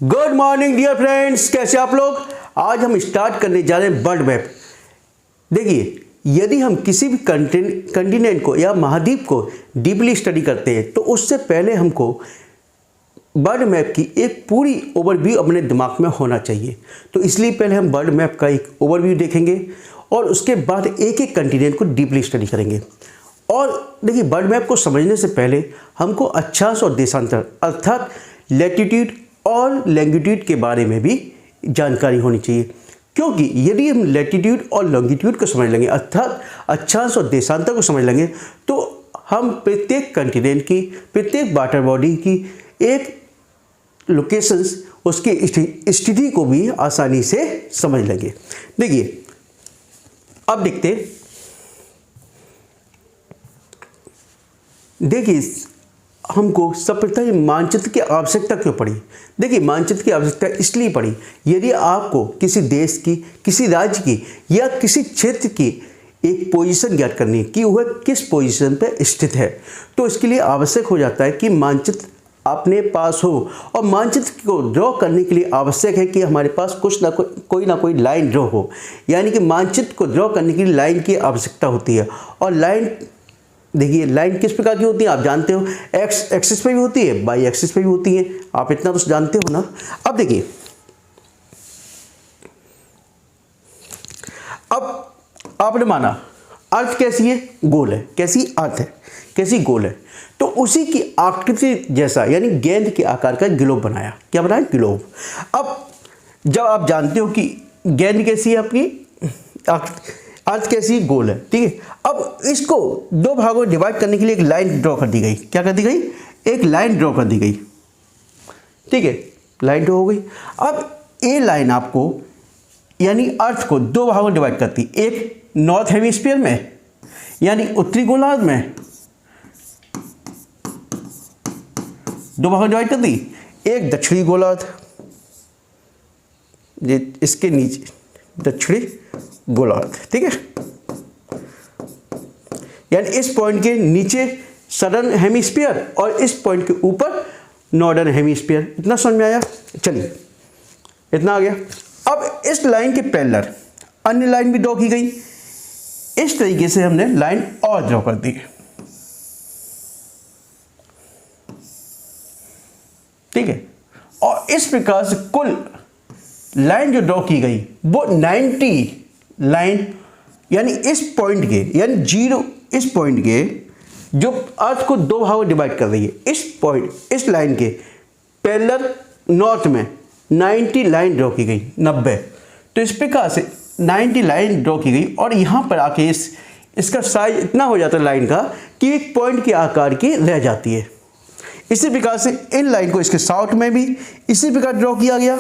Good morning dear friends, कैसे आप लोग। आज हम स्टार्ट करने जा रहे हैं वर्ल्ड मैप। देखिए, यदि हम किसी भी कंटिनेंट को या महाद्वीप को डीपली स्टडी करते हैं तो उससे पहले हमको वर्ल्ड मैप की एक पूरी ओवरव्यू अपने दिमाग में होना चाहिए। तो इसलिए पहले हम वर्ल्ड मैप का एक ओवरव्यू देखेंगे और उसके बाद एक एक कंटिनेंट को डीपली स्टडी करेंगे। और देखिए, वर्ल्ड मैप को समझने से पहले हमको अक्षांश और देशांतर अर्थात लैटिट्यूड और लॉन्गिट्यूड के बारे में भी जानकारी होनी चाहिए, क्योंकि यदि हम लैटिट्यूड और लॉन्गिट्यूड को समझ लेंगे अर्थात अक्षांश और देशांतर को समझ लेंगे तो हम प्रत्येक कंटिनेंट की, प्रत्येक वाटर बॉडी की एक लोकेशंस, उसकी स्थिति को भी आसानी से समझ लेंगे। देखिए, अब देखते हैं। देखिए, हमको सर्वप्रथम मानचित्र की आवश्यकता क्यों पड़ी। देखिए, मानचित्र की आवश्यकता इसलिए पड़ी, यदि आपको किसी देश की, किसी राज्य की या किसी क्षेत्र की एक पोजीशन ज्ञात करनी है कि वह किस पोजीशन पर स्थित है, तो इसके लिए आवश्यक हो जाता है कि मानचित्र अपने पास हो। और मानचित्र को ड्रॉ करने के लिए आवश्यक है कि हमारे पास कुछ ना कोई लाइन ड्रॉ हो, यानी कि मानचित्र को ड्रॉ करने के लिए लाइन की आवश्यकता होती है। और लाइन, देखिए, लाइन किस प्रकार की होती है आप जानते हो, एक्स एक्सिस पे भी होती है, वाई एक्सिस पे भी होती है, आप इतना तो जानते हो ना। अब देखिए, अब आपने माना अर्थ कैसी है, गोल है। कैसी अर्थ है, कैसी गोल है, तो उसी की आकृति जैसा यानी गेंद के आकार का ग्लोब बनाया। क्या बनाया, ग्लोब। अब जब आप जानते हो कि गेंद कैसी है, आपकी अर्थ कैसी, गोल है, ठीक है। अब इसको दो भागों में डिवाइड करने के लिए एक लाइन ड्रॉ कर दी गई। क्या कर दी गई, एक लाइन ड्रॉ कर दी गई, ठीक है। लाइन ड्रॉ हो गई। अब ये लाइन आपको यानी अर्थ को दो भागों में डिवाइड करती, एक नॉर्थ हेमिस्फीयर में यानी उत्तरी गोलार्ध में दो भागों में डिवाइड कर दी, एक दक्षिणी गोलार्ध, इसके नीचे दक्षिणी गोलार्ध, ठीक है। यानी इस पॉइंट के नीचे सदर्न हेमिस्फीयर और इस पॉइंट के ऊपर नॉर्दर्न हेमिस्फीयर। इतना समझ में आया, चलिए, इतना आ गया। अब इस लाइन के पैरेलल अन्य लाइन भी ड्रॉ की गई। इस तरीके से हमने लाइन और ड्रॉ कर दी, ठीक है। और इस प्रकार से कुल लाइन जो ड्रॉ की गई वो 90 लाइन, यानी इस पॉइंट के, यानी जीरो, इस पॉइंट के जो अर्थ को दो भागों में डिवाइड कर रही है, इस पॉइंट, इस लाइन के पैरेलल नॉर्थ में 90 लाइन ड्रॉ की गई, 90। तो इस प्रकार से 90 लाइन ड्रॉ की गई और यहाँ पर आके इसका साइज इतना हो जाता है लाइन का कि एक पॉइंट के आकार की रह जाती है। इसी प्रकार से इन लाइन को इसके साउथ में भी इसी प्रकार ड्रॉ किया गया,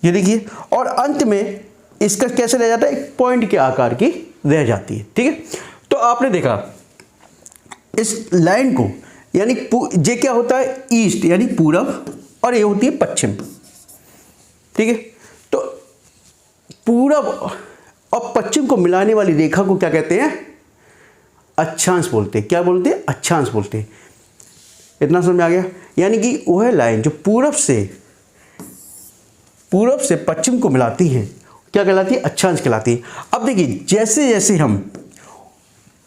ये देखिए। और अंत में इसका कैसे रह जाता है, एक पॉइंट के आकार की रह जाती है, ठीक है। तो आपने देखा इस लाइन को, यानी ये क्या होता है, ईस्ट यानी पूरब, और ये होती है पश्चिम, ठीक है। तो पूरब और पश्चिम को मिलाने वाली रेखा को क्या कहते हैं, अक्षांश बोलते हैं। क्या बोलते हैं, अक्षांश बोलते हैं। इतना समझ में आ गया। यानी कि वह लाइन जो पूरब से पश्चिम को मिलाती है क्या कहलाती है, अक्षांश कहलाती है। अब देखिए, जैसे जैसे हम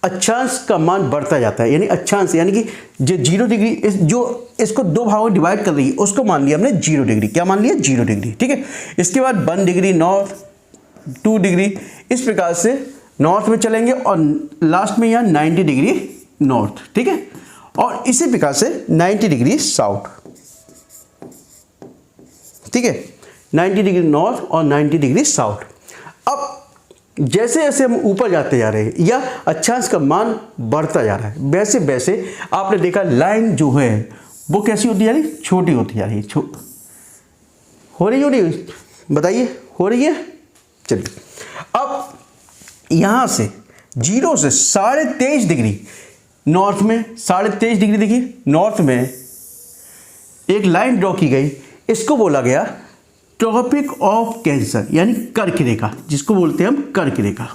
अक्षांश का मान बढ़ता जाता है, यानी अक्षांश यानी कि जो 0 डिग्री, जो इसको दो भागों में डिवाइड कर रही है उसको मान लिया हमने 0 डिग्री। क्या मान लिया, 0 डिग्री, ठीक है। इसके बाद 1 डिग्री नॉर्थ, 2 डिग्री, इस प्रकार से नॉर्थ में चलेंगे और लास्ट में यहाँ 90 डिग्री नॉर्थ, ठीक है। और इसी प्रकार से 90 डिग्री साउथ, ठीक है। 90 डिग्री नॉर्थ और 90 डिग्री साउथ। अब जैसे जैसे हम ऊपर जाते जा रहे हैं या अक्षांश का मान बढ़ता जा रहा है, वैसे वैसे आपने देखा लाइन जो है वो कैसी होती जा रही है, छोटी होती जा रही है। हो रही है, बताइए, हो रही है। चलिए, अब यहाँ से 0 से 23.5 डिग्री नॉर्थ में, 23.5 डिग्री, देखिए नॉर्थ में एक लाइन ड्रॉ की गई, इसको बोला गया ट्रॉपिक ऑफ कैंसर यानी कर्क रेखा, जिसको बोलते हैं हम कर्क रेखा।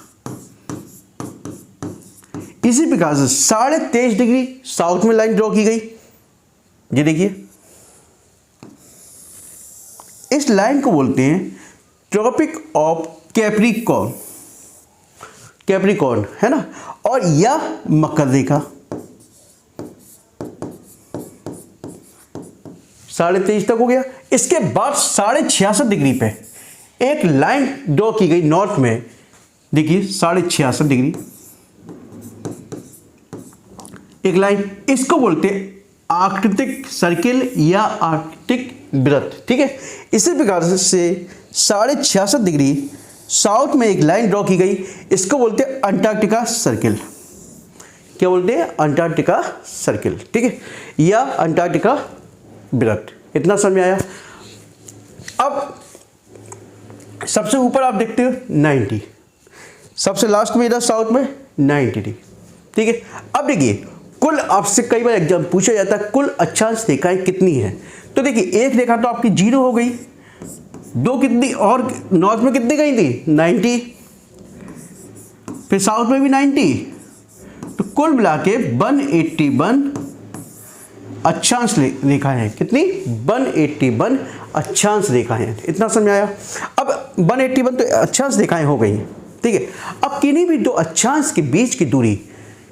इसी प्रकार से 23.5 डिग्री साउथ में लाइन ड्रॉ की गई, ये देखिए इस लाइन को बोलते हैं ट्रॉपिक ऑफ कैप्रिकॉर्न, कैप्रिकॉर्न है ना, और या मकर रेखा 23.5 तक हो गया। इसके बाद 66.5 डिग्री पे एक लाइन ड्रॉ की गई नॉर्थ में, देखिए 66.5 डिग्री एक लाइन, इसको बोलते हैं आर्कटिक सर्किल या आर्कटिक वृत्त, ठीक है। इसी प्रकार से 66.5 डिग्री साउथ में एक लाइन ड्रॉ की गई, इसको बोलते हैं अंटार्कटिका सर्किल। क्या बोलते हैं? अंटार्कटिका सर्किल, ठीक है, या अंटार्कटिका वृत्त। इतना समझ में आया। अब सबसे ऊपर आप देखते हो 90, सबसे लास्ट में इधर साउथ में 90 डिग्री, ठीक है। अब देखिए कुल, आपसे कई बार एग्जाम पूछा जाता है कुल अक्षांश रेखाएं कितनी हैं, तो देखिए एक रेखा तो आपकी 0 हो गई, दो कितनी और नॉर्थ में कितनी गई थी? 90, फिर साउथ में भी 90, तो कुल मिला के 181 अक्षांश रेखाएं हैं। कितनी? 181 अक्षांश रेखाएं हैं। इतना समझ आया। अब 181 तो अक्षांश रेखाएं हो गई, ठीक है। अब किन्हीं भी दो अक्षांश के बीच की दूरी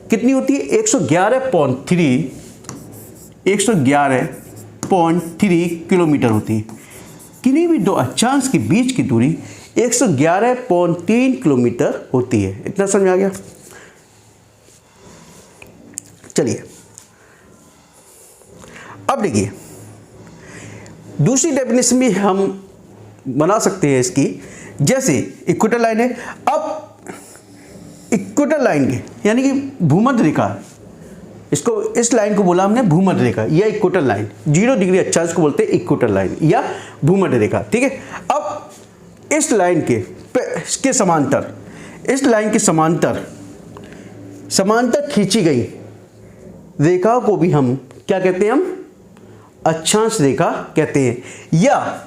कितनी होती है? 111.3 किलोमीटर होती है। किन्हीं भी दो अक्षांश के बीच की दूरी 111.3 किलोमीटर होती है। इतना समझ आ गया। चलिए अब देखिए दूसरी डेफिनेशन भी हम बना सकते हैं इसकी, जैसे इक्वेटर लाइन है। अब इक्वेटर लाइन के यानी कि भूमध्य रेखा, इसको इस लाइन को बोला हमने भूमध्य रेखा या इक्वेटर लाइन, 0 डिग्री अक्षांश को बोलते हैं इक्वेटर लाइन या भूमध्य रेखा, ठीक है। अब इस लाइन के समांतर, इस लाइन के समांतर खींची गई रेखा को भी हम क्या कहते हैं? हम अक्षांश रेखा कहते हैं। या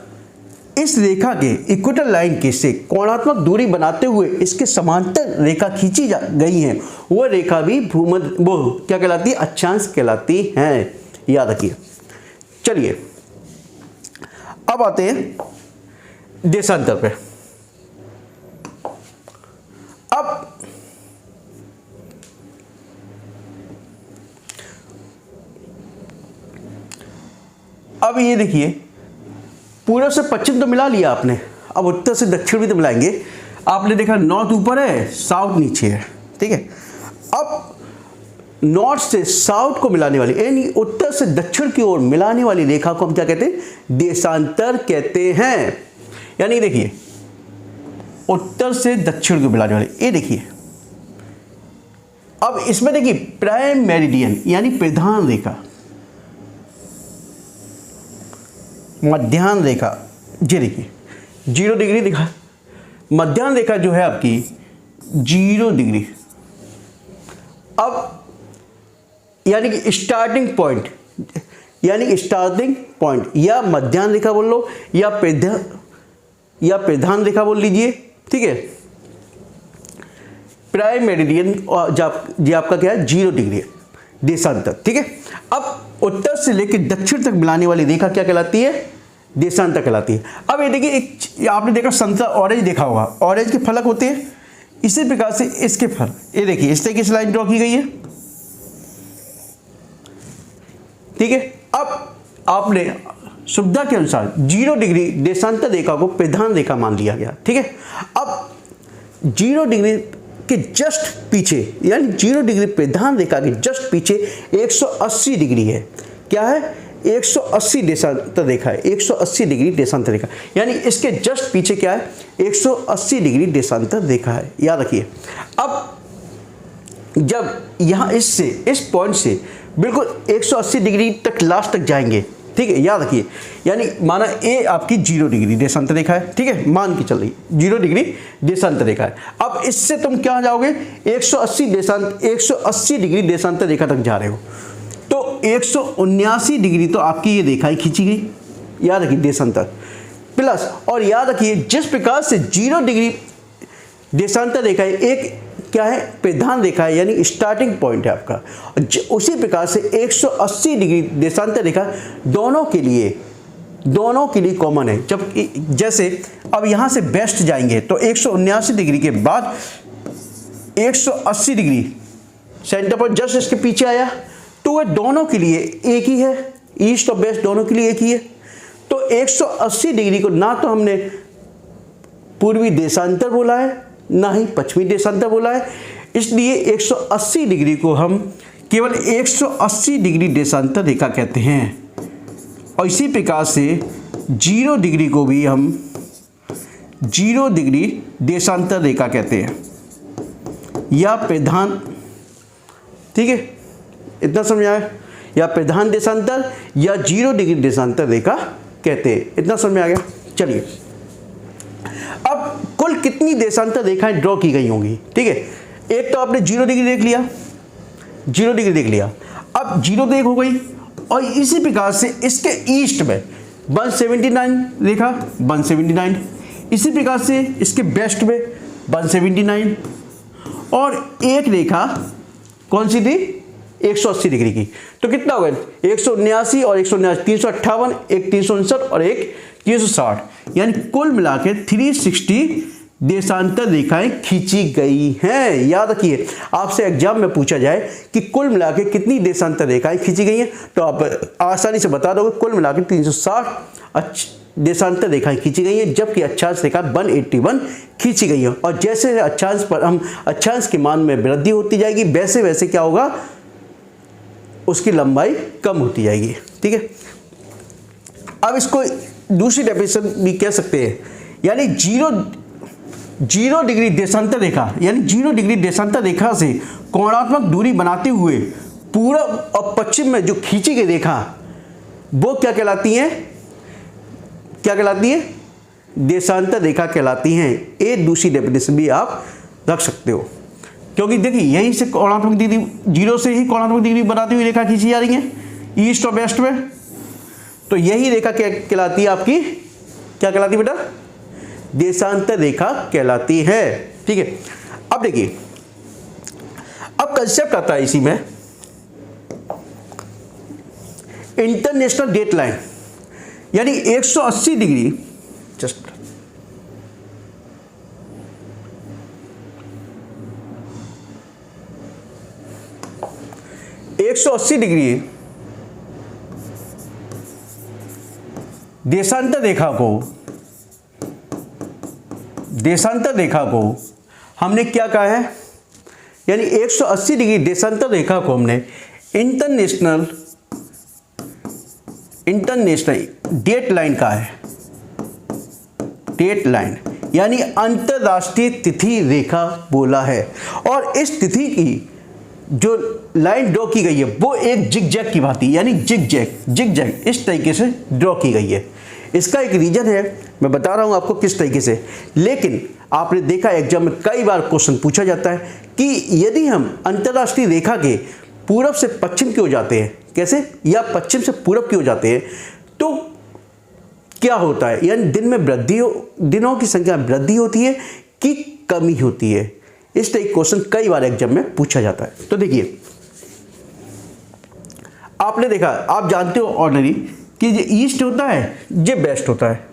इस रेखा के इक्वेटर लाइन के से कोणात्मक दूरी बनाते हुए इसके समांतर रेखा खींची गई है, वह रेखा भी भूमध्य, वो क्या कहलाती है? अक्षांश कहलाती है। याद रखिए। चलिए अब आते हैं देशांतर पे। अब ये देखिए पूर्व से पश्चिम तो मिला लिया आपने, अब उत्तर से दक्षिण भी तो मिलाएंगे। आपने देखा नॉर्थ ऊपर है, साउथ नीचे है, ठीक है। अब नॉर्थ से साउथ को मिलाने वाली यानी उत्तर से दक्षिण की ओर मिलाने वाली रेखा को हम क्या कहते हैं? देशांतर कहते हैं। यानी देखिए उत्तर से दक्षिण को मिलाने वाली, ये देखिए। अब इसमें देखिए प्राइम मेरिडियन यानी प्रधान रेखा, मध्याह्न रेखा, जी देखिए 0 डिग्री दिखा, मध्याह्न रेखा जो है आपकी 0 डिग्री। अब यानी कि स्टार्टिंग पॉइंट, या मध्याह्न रेखा बोल लो या प्रधान रेखा बोल लीजिए, ठीक है। प्राइम मेरिडियन जो आपका क्या है? 0 डिग्री देशांतर, ठीक है। अब उत्तर से लेकर दक्षिण तक मिलाने वाली रेखा क्या कहलाती है? देशांतर कहलाती है। अब ये देखिए एक आपने देखा संतरा ऑरेंज देखा होगा, ऑरेंज के फलक होते हैं, इसी प्रकार से इसके फल, ये देखिए इस तरह की लाइन ड्रॉ की गई है, ठीक है। अब आपने सुविधा के अनुसार 0 डिग्री देशांतर रेखा को प्रधान रेखा मान लिया गया, ठीक है। अब 0 डिग्री के जस्ट पीछे यानी 0 डिग्री प्रधान रेखा के जस्ट पीछे 180 डिग्री है। क्या है? 180 देशांतर रेखा है, 180 डिग्री देशांतर रेखा, यानी इसके जस्ट पीछे क्या है? 180 डिग्री देशांतर रेखा है। याद रखिए। अब जब यहाँ इस पॉइंट से बिल्कुल 180 डिग्री तक लास्ट तक जाएंगे, ठीक है, याद रखिए। यानी माना ए आपकी 0 डिग्री देशांतर रेखा है, ठीक है, मान के चल रही 0 डिग्री देशांतर रेखा है। अब इससे तुम क्या जाओगे? 180 डिग्री देशांतर रेखा तक जा रहे हो, तो 179 डिग्री तो आपकी ये रेखा ही खींची गई। याद रखिए देशांतर प्लस, और याद रखिए जिस प्रकार से 0 डिग्री देशांतर रेखा है, एक क्या है? प्रधान रेखा है, यानी स्टार्टिंग पॉइंट है आपका। उसी प्रकार से 180 डिग्री देशांतर रेखा दोनों के लिए दोनों के लिए कॉमन है। जब जैसे अब यहाँ से बेस्ट जाएंगे तो 179 डिग्री के बाद 180 डिग्री सेंटर पर जस्ट इसके पीछे आया, तो वह दोनों के लिए एक ही है, ईस्ट और वेस्ट दोनों के लिए एक ही है। तो 180 डिग्री को ना तो हमने पूर्वी देशांतर बोला है ना ही पश्चिमी देशांतर बोला है, इसलिए 180 डिग्री को हम केवल 180 डिग्री देशांतर रेखा कहते हैं। और इसी प्रकार से 0 डिग्री को भी हम 0 डिग्री देशांतर रेखा कहते हैं या प्रधान, ठीक है, इतना समझ आया, या प्रधान देशांतर या 0 डिग्री देशांतर रेखा कहते हैं, इतना समझ में आ गया। चलिए अब कुल कितनी देशांतर रेखाएं ड्रॉ की गई होंगी, ठीक है। एक तो आपने 0 डिग्री देख लिया, 0 डिग्री देख लिया, अब 0 देख हो गई, और इसी प्रकार से इसके ईस्ट में 179 रेखा 179, इसी प्रकार से इसके वेस्ट में 179, और एक रेखा कौन सी थी 180 डिग्री की। तो कितना हो गया 179 और 179 358, एक 359 और एक 360, यानी कुल मिलाकर 360 देशांतर रेखाएं खींची गई हैं। याद रखिए, आपसे एग्जाम में पूछा जाए कि कुल मिलाकर कितनी देशांतर रेखाएं खींची गई हैं, तो आप आसानी से बता दोगे कुल मिलाकर 360 देशांतर रेखाएं खींची गई हैं, जबकि अक्षांश रेखा 181 खींची गई है। और जैसे अक्षांश पर हम अक्षांश के मान में वृद्धि होती जाएगी, वैसे वैसे क्या होगा, उसकी लंबाई कम होती जाएगी, ठीक है। अब इसको दूसरी डेफिनेशन भी कह सकते हैं, यानी 0 डिग्री देशांतर रेखा, यानी 0 डिग्री देशांतर रेखा से कोणात्मक दूरी बनाते हुए पूर्व और पश्चिम में जो खींची गई रेखा वो क्या कहलाती है, क्या कहलाती है, देशांतर रेखा कहलाती हैं। एक दूसरी डेफिनेशन भी आप रख सकते हो, क्योंकि देखिए यही से कोणात्मक डिग्री, 0 से ही कोणात्मक डिग्री बनाती हुई रेखा खींची जा रही है ईस्ट और वेस्ट में, तो यही रेखा क्या कहलाती है आपकी, क्या कहलाती है बेटा, देशांतर रेखा कहलाती है, ठीक है। अब देखिए, अब कंसेप्ट आता है इसी में इंटरनेशनल डेट लाइन, यानी 180 डिग्री, जस्ट 180 डिग्री देशांतर रेखा को हमने क्या कहा है, यानी 180 डिग्री देशांतर रेखा को हमने इंटरनेशनल डेट लाइन कहा है। डेट लाइन यानी अंतरराष्ट्रीय तिथि रेखा बोला है, और इस तिथि की जो लाइन ड्रॉ की गई है वो एक जिगजैग की भांति, यानी जिगजैग इस तरीके से ड्रॉ की गई है। इसका एक रीजन है, मैं बता रहा हूं आपको किस तरीके से, लेकिन आपने देखा एग्जाम में कई बार क्वेश्चन पूछा जाता है कि यदि हम अंतरराष्ट्रीय रेखा के पूर्व से पश्चिम की ओर जाते हैं, कैसे, या पश्चिम से पूर्व की ओर जाते हैं, तो क्या होता है, यानी दिन में वृद्धि, दिनों की संख्या में वृद्धि होती है कि कमी होती है। इस तरह क्वेश्चन कई बार एग्जाम में पूछा जाता है। तो देखिए, आपने देखा, आप जानते हो ऑर्डिनरी कि ये ईस्ट होता है, ये वेस्ट होता है,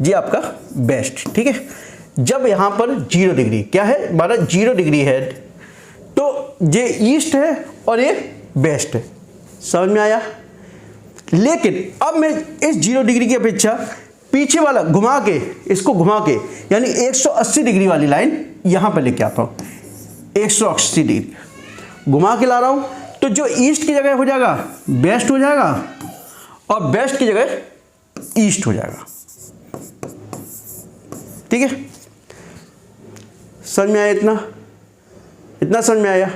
ये आपका वेस्ट, ठीक है। जब यहाँ पर 0 डिग्री क्या है, हमारा 0 डिग्री है, तो ये ईस्ट है और ये वेस्ट है, समझ में आया। लेकिन अब मैं इस 0 डिग्री की अपेक्षा पीछे वाला घुमा के, इसको घुमा के, यानी 180 डिग्री वाली लाइन यहाँ पर लेके आता हूँ, 180 डिग्री घुमा के ला रहा हूँ, तो जो ईस्ट की जगह हो जाएगा वेस्ट हो जाएगा, और वेस्ट की जगह ईस्ट हो जाएगा, ठीक है। समझ में आया, इतना समझ में आया,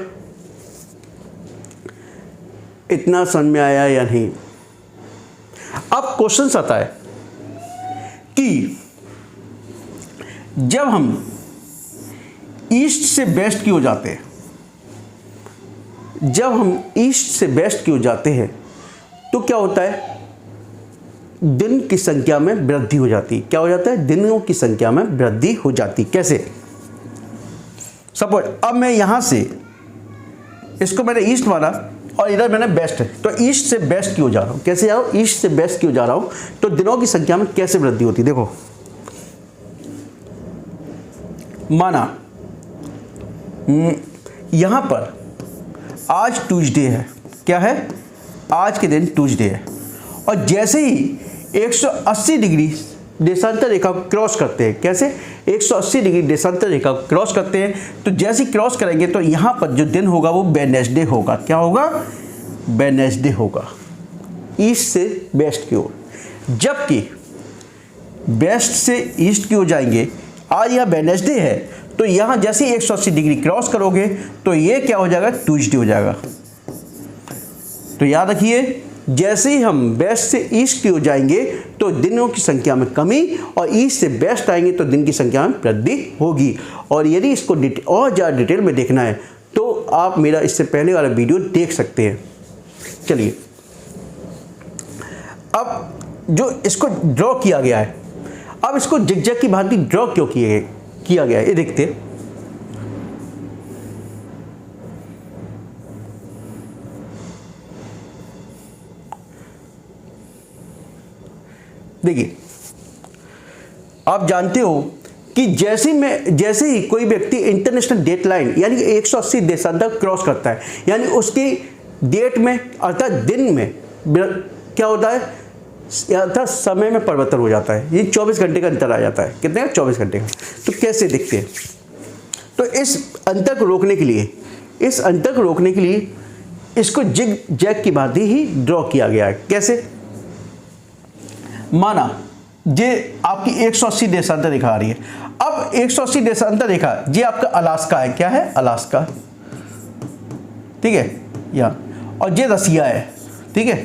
इतना समझ में आया या नहीं। अब क्वेश्चन आता है कि जब हम ईस्ट से वेस्ट की ओर जाते हैं, जब हम ईस्ट से वेस्ट की ओर जाते हैं तो क्या होता है, दिन की संख्या में वृद्धि हो जाती। क्या हो जाता है, दिनों की संख्या में वृद्धि हो जाती। कैसे, सपोज अब मैं यहां से, इसको मैंने ईस्ट माना, और इधर मैंने वेस्ट है, तो ईस्ट से वेस्ट क्यों जा रहा हूँ, कैसे जा रहा हूँ, ईस्ट से वेस्ट क्यों जा रहा हूँ, तो दिनों की संख्या में कैसे वृद्धि होती है। देखो माना यहाँ पर आज ट्यूसडे है, क्या है, आज के दिन ट्यूसडे है, और जैसे ही 180 डिग्री देशांतर रेखा को क्रॉस करते हैं, कैसे 180 डिग्री देशांतर रेखा को क्रॉस करते हैं, तो जैसे ही क्रॉस करेंगे तो यहाँ पर जो दिन होगा वो वेडनेसडे होगा। क्या होगा, वेडनेसडे होगा, ईस्ट से वेस्ट की ओर। जबकि वेस्ट से ईस्ट की ओर जाएंगे, आज यहाँ वेडनेसडे है, तो यहाँ जैसे ही 180 डिग्री क्रॉस करोगे तो ये क्या हो जाएगा, ट्यूसडे हो जाएगा। तो याद रखिए, जैसे ही हम वेस्ट से ईस्ट की ओर जाएंगे तो दिनों की संख्या में कमी, और ईस्ट से वेस्ट आएंगे तो दिन की संख्या में वृद्धि होगी। और यदि इसको और ज़्यादा डिटेल में देखना है तो आप मेरा इससे पहले वाला वीडियो देख सकते हैं। चलिए, अब जो इसको ड्रॉ किया गया है, अब इसको जिगजैग की भांति ड्रॉ क्यों किया गया है, ये देखते हैं। देखिए, आप जानते हो कि जैसे ही कोई व्यक्ति इंटरनेशनल डेट लाइन यानी कि 180 देशांतर क्रॉस करता है, यानी उसकी डेट में अर्थात दिन में क्या होता है, अर्थात समय में परिवर्तन हो जाता है। ये 24 घंटे का अंतर आ जाता है। कितने का, 24 घंटे का। तो कैसे दिखते हैं, तो इस अंतर को रोकने के लिए इसको जिग जैग की भांति ही ड्रॉ किया गया है। कैसे, माना ये आपकी 180 देशांतर रेखा आ रही है। अब 180 देशांतर रेखा ये आपका अलास्का है, क्या है, अलास्का, ठीक है, यहाँ, और ये रसिया है, ठीक है।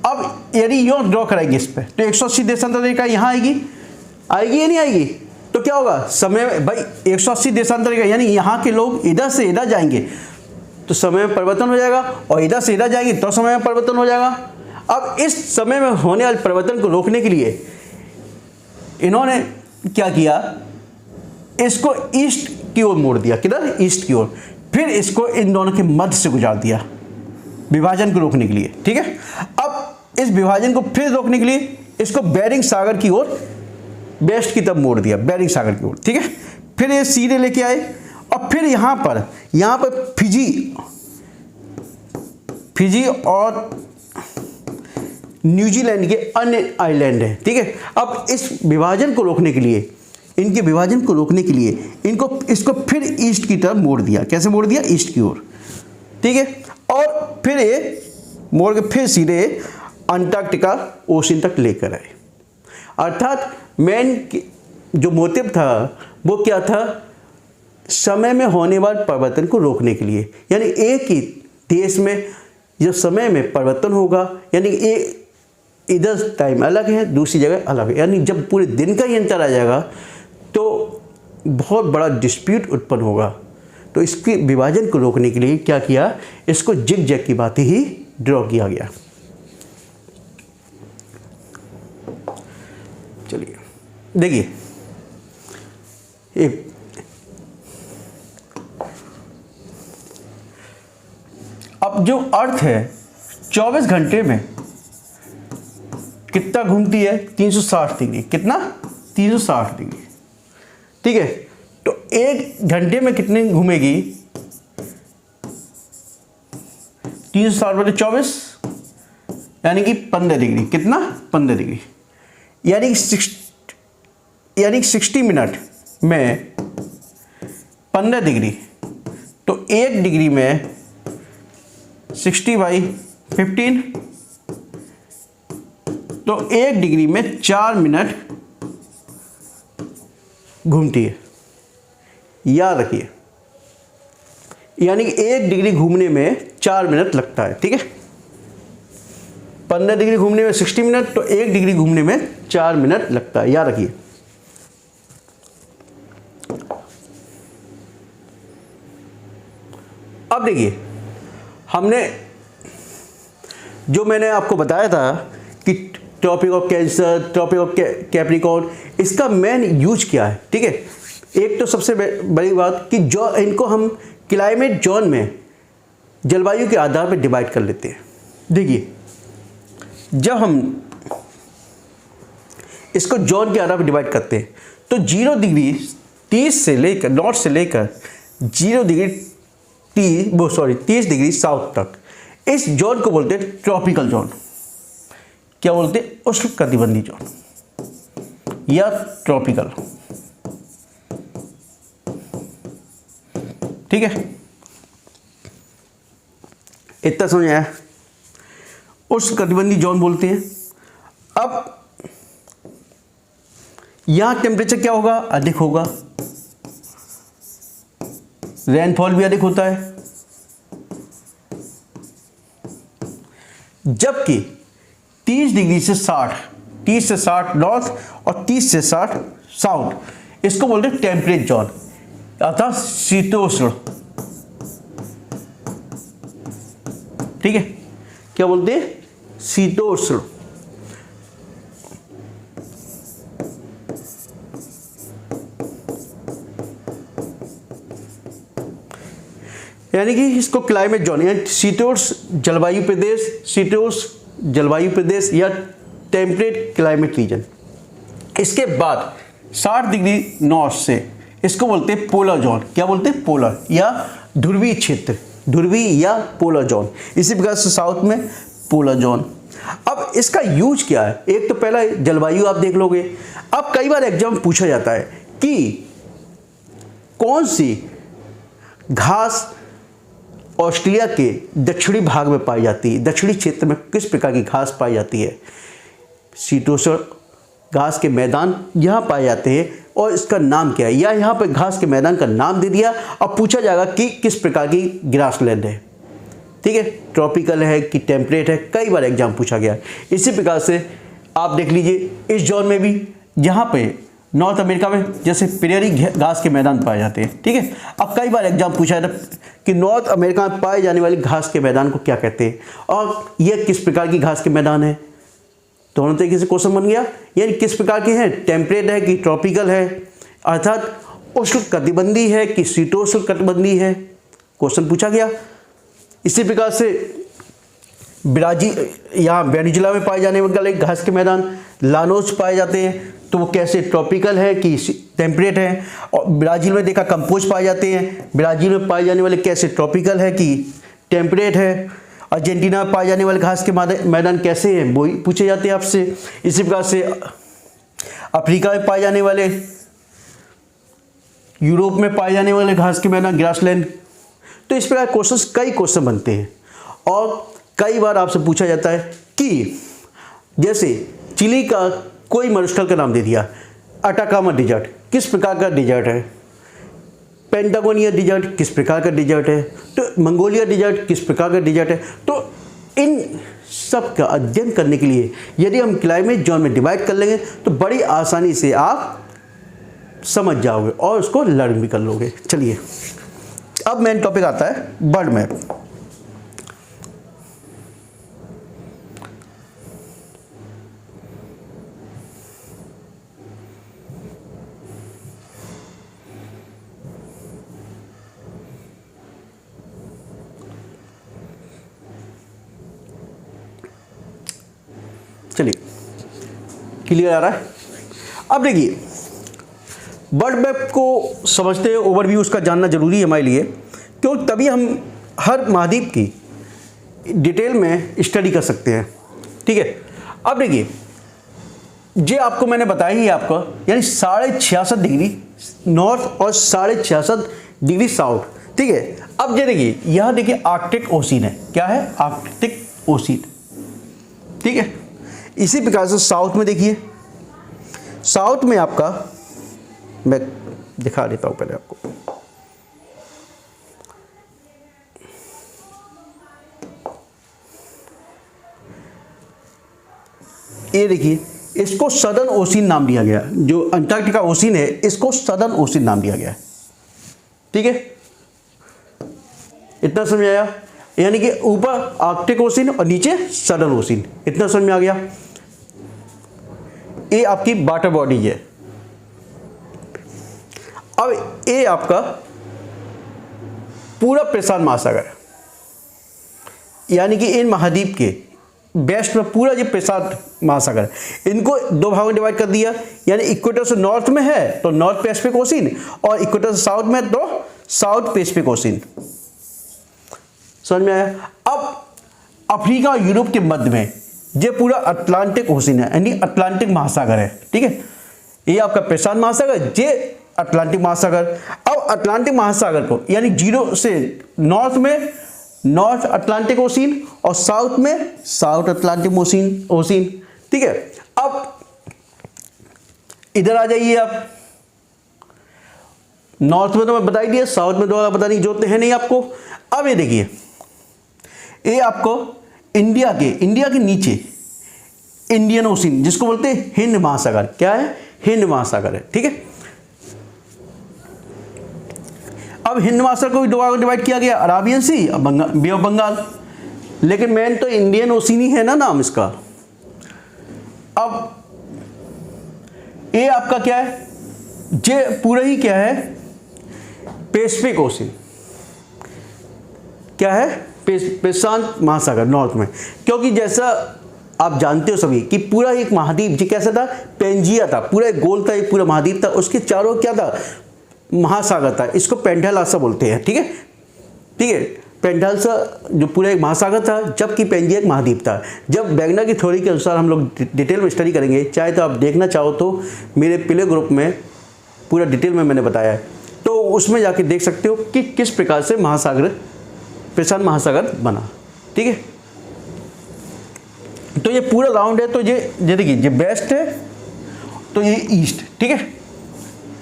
अब यदि यूं ड्रॉ कराएंगे इस पे, तो 180 देशांतर रेखा यहाँ आएगी या नहीं आएगी, तो क्या होगा, समय भाई 180 देशांतर रेखा यानी यहाँ के लोग इधर से इधर जाएंगे तो समय में परिवर्तन हो जाएगा, और इधर से इधर जाएंगे तो समय में परिवर्तन हो जाएगा। अब इस समय में होने वाले परिवर्तन को रोकने के लिए इन्होंने क्या किया, इसको ईस्ट की ओर मोड़ दिया। किधर, ईस्ट की ओर। फिर इसको इन दोनों के मध्य से गुजार दिया विभाजन को रोकने के लिए, ठीक है। अब इस विभाजन को फिर रोकने के लिए इसको बेरिंग सागर की ओर, वेस्ट की तरफ मोड़ दिया, बेरिंग सागर की ओर, ठीक है। फिर ये सीधे लेके आए, और फिर यहाँ पर फिजी और न्यूजीलैंड के अन्य आइलैंड है, ठीक है। अब इस विभाजन को रोकने के लिए, इनके विभाजन को रोकने के लिए इसको फिर ईस्ट की तरफ मोड़ दिया। कैसे मोड़ दिया, ईस्ट की ओर, ठीक है। और फिर ये मोड़ के फिर सीधे अंटार्कटिका ओशन तक लेकर आए। अर्थात मेन जो मोटिव था वो क्या था, समय में होने वाले परिवर्तन को रोकने के लिए। यानी एक ही देश में जो समय में परिवर्तन होगा, यानी इधर टाइम अलग है, दूसरी जगह अलग है, यानी जब पूरे दिन का ही अंतर आ जाएगा तो बहुत बड़ा डिस्प्यूट उत्पन्न होगा। तो इसके विभाजन को रोकने के लिए क्या किया, इसको जिग जैग की बात ही ड्रॉ किया गया। चलिए देखिए, अब जो अर्थ है 24 घंटे में कितना घूमती है, 360 डिग्री। कितना, 360 डिग्री, ठीक है। तो एक घंटे में कितने घूमेगी, 360 बटे 24 यानी कि 15 डिग्री। कितना, 15 डिग्री, यानी 60 मिनट में 15 डिग्री। तो 1 डिग्री में 60/15, तो 1 डिग्री में 4 मिनट घूमती है, याद रखिए। यानी कि 1 डिग्री घूमने में 4 मिनट लगता है, ठीक है। 15 डिग्री घूमने में 60 मिनट, तो 1 डिग्री घूमने में 4 मिनट लगता है, याद रखिए। अब देखिए, हमने जो मैंने आपको बताया था कि tropic of cancer, tropic of capricorn, इसका मेन यूज क्या है, ठीक है। एक तो सबसे बड़ी बात कि जो इनको हम क्लाइमेट जोन में जलवायु के आधार पर डिवाइड कर लेते हैं। देखिए, जब हम इसको जोन के आधार पर डिवाइड करते हैं तो 0 डिग्री 30 से लेकर नॉर्थ से लेकर 0 डिग्री 30 डिग्री साउथ तक, इस जोन को बोलते हैं ट्रॉपिकल जोन। क्या बोलते हैं? उष्णकटिबंधीय जोन या ट्रॉपिकल। ठीक है, इतना समझ आया? उष्णकटिबंधीय जोन बोलते हैं। अब यहां टेम्परेचर क्या होगा? अधिक होगा, रेनफॉल भी अधिक होता है। जबकि 30 डिग्री से 60, 30 से 60 नॉर्थ और 30 से 60 साउथ, इसको बोलते हैं टेम्परेट जोन अर्थात शीतोष्ण। ठीक है, क्या बोलते हैं? शीतोष्ण। यानी कि इसको क्लाइमेट जोन यानी शीतोष्ण जलवायु प्रदेश, शीतोष्ण जलवायु प्रदेश या टेम्परेट क्लाइमेट रीजन। इसके बाद 60 डिग्री नॉर्थ से इसको बोलते हैं पोलर जोन। क्या बोलते हैं? पोलर या ध्रुवीय क्षेत्र, ध्रुवीय या पोलर जोन। इसी प्रकार से साउथ में पोलर जोन। अब इसका यूज क्या है? एक तो पहला जलवायु आप देख लोगे। अब कई बार एग्जाम पूछा जाता है कि कौन सी घास ऑस्ट्रेलिया के दक्षिणी भाग में पाई जाती है, दक्षिणी क्षेत्र में किस प्रकार की घास पाई जाती है? शीतोष्ण घास के मैदान यहाँ पाए जाते हैं और इसका नाम क्या है, या यहाँ पर घास के मैदान का नाम दे दिया। अब पूछा जाएगा कि किस प्रकार की ग्रासलैंड है। ठीक है, ट्रॉपिकल है कि टेम्परेट है, कई बार एग्जाम पूछा गया। इसी प्रकार से आप देख लीजिए इस जोन में भी, जहाँ पे नॉर्थ अमेरिका में जैसे प्रेरी घास के मैदान पाए जाते हैं। ठीक है, अब कई बार एग्जाम पूछा जाता है कि नॉर्थ अमेरिका में पाए जाने वाली घास के मैदान को क्या कहते हैं और यह किस प्रकार की घास के मैदान है। दोनों तरीके से क्वेश्चन बन गया, यानी किस प्रकार के हैं, टेम्परेट है कि ट्रॉपिकल है, अर्थात उष्णकटिबंधीय है कि शीतोष्ण कटिबंधीय है, क्वेश्चन पूछा गया। इसी प्रकार से ब्राजील, यहाँ वेनेजुएला में पाए जाने वाले घास के मैदान लानोस पाए जाते हैं, तो वो कैसे ट्रॉपिकल है कि टेम्परेट है। और ब्राज़ील में देखा कंपोज पाए जाते हैं, ब्राज़ील में पाए जाने वाले कैसे ट्रॉपिकल है कि टेम्परेट है। अर्जेंटीना में पाए जाने वाले घास के मैदान कैसे हैं, वो पूछे जाते हैं आपसे। इसी प्रकार से अफ्रीका में पाए जाने वाले, यूरोप में पाए जाने वाले घास के मैदान ग्रासलैंड। तो इस प्रकार कई क्वेश्चन बनते हैं। और कई बार आपसे पूछा जाता है कि जैसे चिली का कोई मरुस्थल का नाम दे दिया, अटाकामा डिजर्ट किस प्रकार का डिजर्ट है, पेंटागोनिया डिजर्ट किस प्रकार का डिजर्ट है, तो मंगोलिया डिजर्ट किस प्रकार का डिजर्ट है। तो इन सब का अध्ययन करने के लिए यदि हम क्लाइमेट जोन में डिवाइड कर लेंगे तो बड़ी आसानी से आप समझ जाओगे और उसको लर्न भी कर लोगे। चलिए, अब मेन टॉपिक आता है बर्ड मैप। चलिए, क्लियर आ रहा है? अब देखिए, बर्ड मैप को समझते हैं, ओवरव्यू उसका जानना जरूरी है हमारे लिए, क्योंकि तभी हम हर महाद्वीप की डिटेल में स्टडी कर सकते हैं। ठीक है, अब देखिए, ये आपको मैंने बताया ही आपको, यानी 66.5 डिग्री नॉर्थ और 66.5 डिग्री साउथ। ठीक है, अब ये देखिए, यहाँ देखिए आर्कटिक ओशियन है। क्या है? Arctic ocean. ठीक है, इसी प्रकार से साउथ में देखिए, साउथ में आपका, मैं दिखा देता हूं पहले आपको, ये देखिए, इसको सदर्न ओशियन नाम दिया गया। जो अंटार्कटिका ओशियन है इसको सदर्न ओशियन नाम दिया गया है। ठीक है, इतना समझ आया? यानी कि ऊपर आर्कटिक ओशियन और नीचे सदर्न ओशियन। इतना समझ में आ गया? ये आपकी वाटर बॉडी है। अब ये आपका पूरा प्रशांत महासागर है। यानी कि इन महाद्वीप के वेस्ट में पूरा जो प्रशांत महासागर, इनको दो भागों में डिवाइड कर दिया, यानी इक्वेटर से नॉर्थ में है तो नॉर्थ पैसिफिक ओशियन, और इक्वेटर से साउथ में तो साउथ पैसिफिक ओशियन। समझ में आया? अब अफ्रीका और यूरोप के मध्य में ये पूरा अटलांटिक ओशियन है, यानी अटलांटिक महासागर है। ठीक है, ये आपका प्रशांत महासागर, ये अटलांटिक महासागर। अब अटलांटिक महासागर को यानी जीरो से नॉर्थ में नॉर्थ अटलांटिक ओशियन और साउथ में साउथ अटलांटिक ओशियन। ठीक है, अब इधर आ जाइए आप। नॉर्थ में तो मैं बता ही दिया, साउथ में दोबारा बताने की जरूरत है नहीं आपको। अब ये देखिए, ये आपको इंडिया के नीचे इंडियन ओशियन, जिसको बोलते हैं हिंद महासागर। क्या है? हिंद महासागर है। ठीक है, अब हिंद महासागर को भी दो भागों में डिवाइड किया गया, अराबियन सी और बे ऑफ बंगाल, लेकिन मेन तो इंडियन ओशियन ही है ना नाम इसका। अब ये आपका क्या है? ये पूरा ही क्या है? Pacific ocean. क्या है? प्रशांत महासागर नॉर्थ में। क्योंकि जैसा आप जानते हो सभी कि पूरा एक महाद्वीप जी कैसा था? पेंजिया था, पूरा एक गोल था, एक पूरा महाद्वीप था, उसके चारों क्या था? महासागर था। इसको पेंटालासा बोलते हैं। ठीक है, ठीक है, पेंटालासा जो पूरा एक महासागर था, जबकि पेंजिया एक महाद्वीप था। जब वैगनर की थ्योरी के अनुसार हम लोग डिटेल में स्टडी करेंगे, चाहे तो आप देखना चाहो तो मेरे पिछले ग्रुप में पूरा डिटेल में मैंने बताया है, तो उसमें जाके देख सकते हो कि किस प्रकार से महासागर प्रशांत महासागर बना। ठीक है, तो ये पूरा राउंड है, तो ये देखिए, ये वेस्ट है तो ये ईस्ट। ठीक है,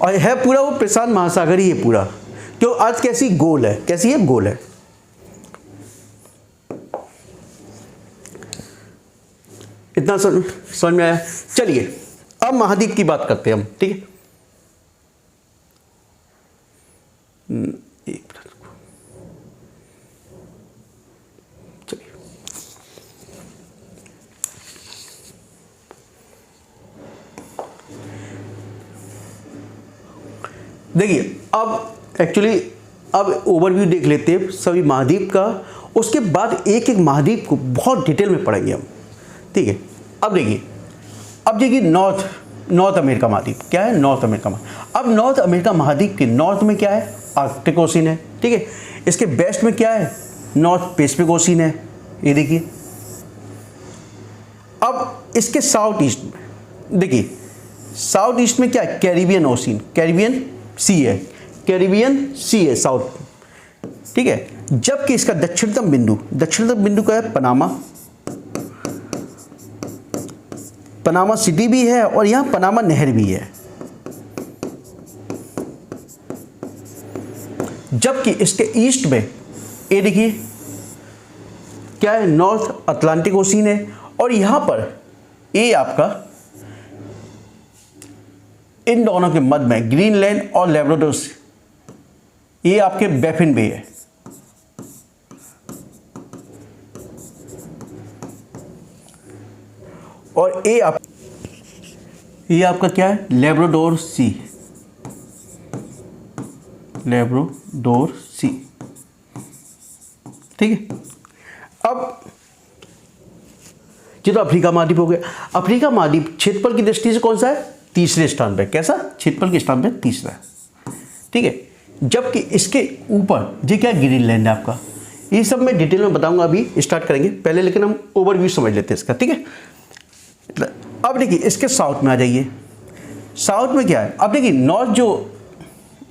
और है पूरा वो प्रशांत महासागर ही है पूरा। क्यों? आज कैसी गोल है, कैसी है? गोल है। इतना समझ में आया? चलिए अब महाद्वीप की बात करते हैं हम। ठीक है, चलिए देखिए, अब एक्चुअली अब ओवरव्यू देख लेते हैं सभी महाद्वीप का, उसके बाद एक एक महाद्वीप को बहुत डिटेल में पढ़ेंगे हम। ठीक है, अब देखिए नॉर्थ अमेरिका महाद्वीप। क्या है? नॉर्थ अमेरिका महाद्वीप। अब नॉर्थ अमेरिका महाद्वीप के नॉर्थ में क्या है? आर्कटिक ओशियन है। ठीक है, इसके वेस्ट में क्या है? नॉर्थ पैसिफिक ओशियन है। ये देखिए, अब इसके साउथ ईस्ट में देखिए, साउथ ईस्ट में क्या है? कैरिबियन ओशियन, कैरिबियन सी है, कैरिबियन सी है साउथ। ठीक है, जबकि इसका दक्षिणतम बिंदु का है पनामा सिटी भी है, और यहां पनामा नहर भी है। जबकि इसके ईस्ट में ये देखिए क्या है? नॉर्थ अटलांटिक ओशियन है, और यहां पर ये आपका इन दोनों के मध्य में ग्रीनलैंड और लैब्राडोर, ये आपके बैफिन बे है। और ये आपका क्या है? लैब्राडोर सी, लैब्राडोर सी। ठीक है, अब ये तो अफ्रीका महाद्वीप हो गया। अफ्रीका महाद्वीप क्षेत्रफल की दृष्टि से कौन सा है? तीसरे स्थान पे। कैसा? क्षेत्रफल के स्थान पे तीसरा। ठीक है, जबकि इसके ऊपर ये क्या? ग्रीनलैंड है आपका। ये सब मैं डिटेल में बताऊंगा, अभी स्टार्ट करेंगे पहले, लेकिन हम ओवरव्यू समझ लेते हैं इसका। ठीक है, अब देखिए इसके साउथ में आ जाइए। साउथ में क्या है? अब देखिए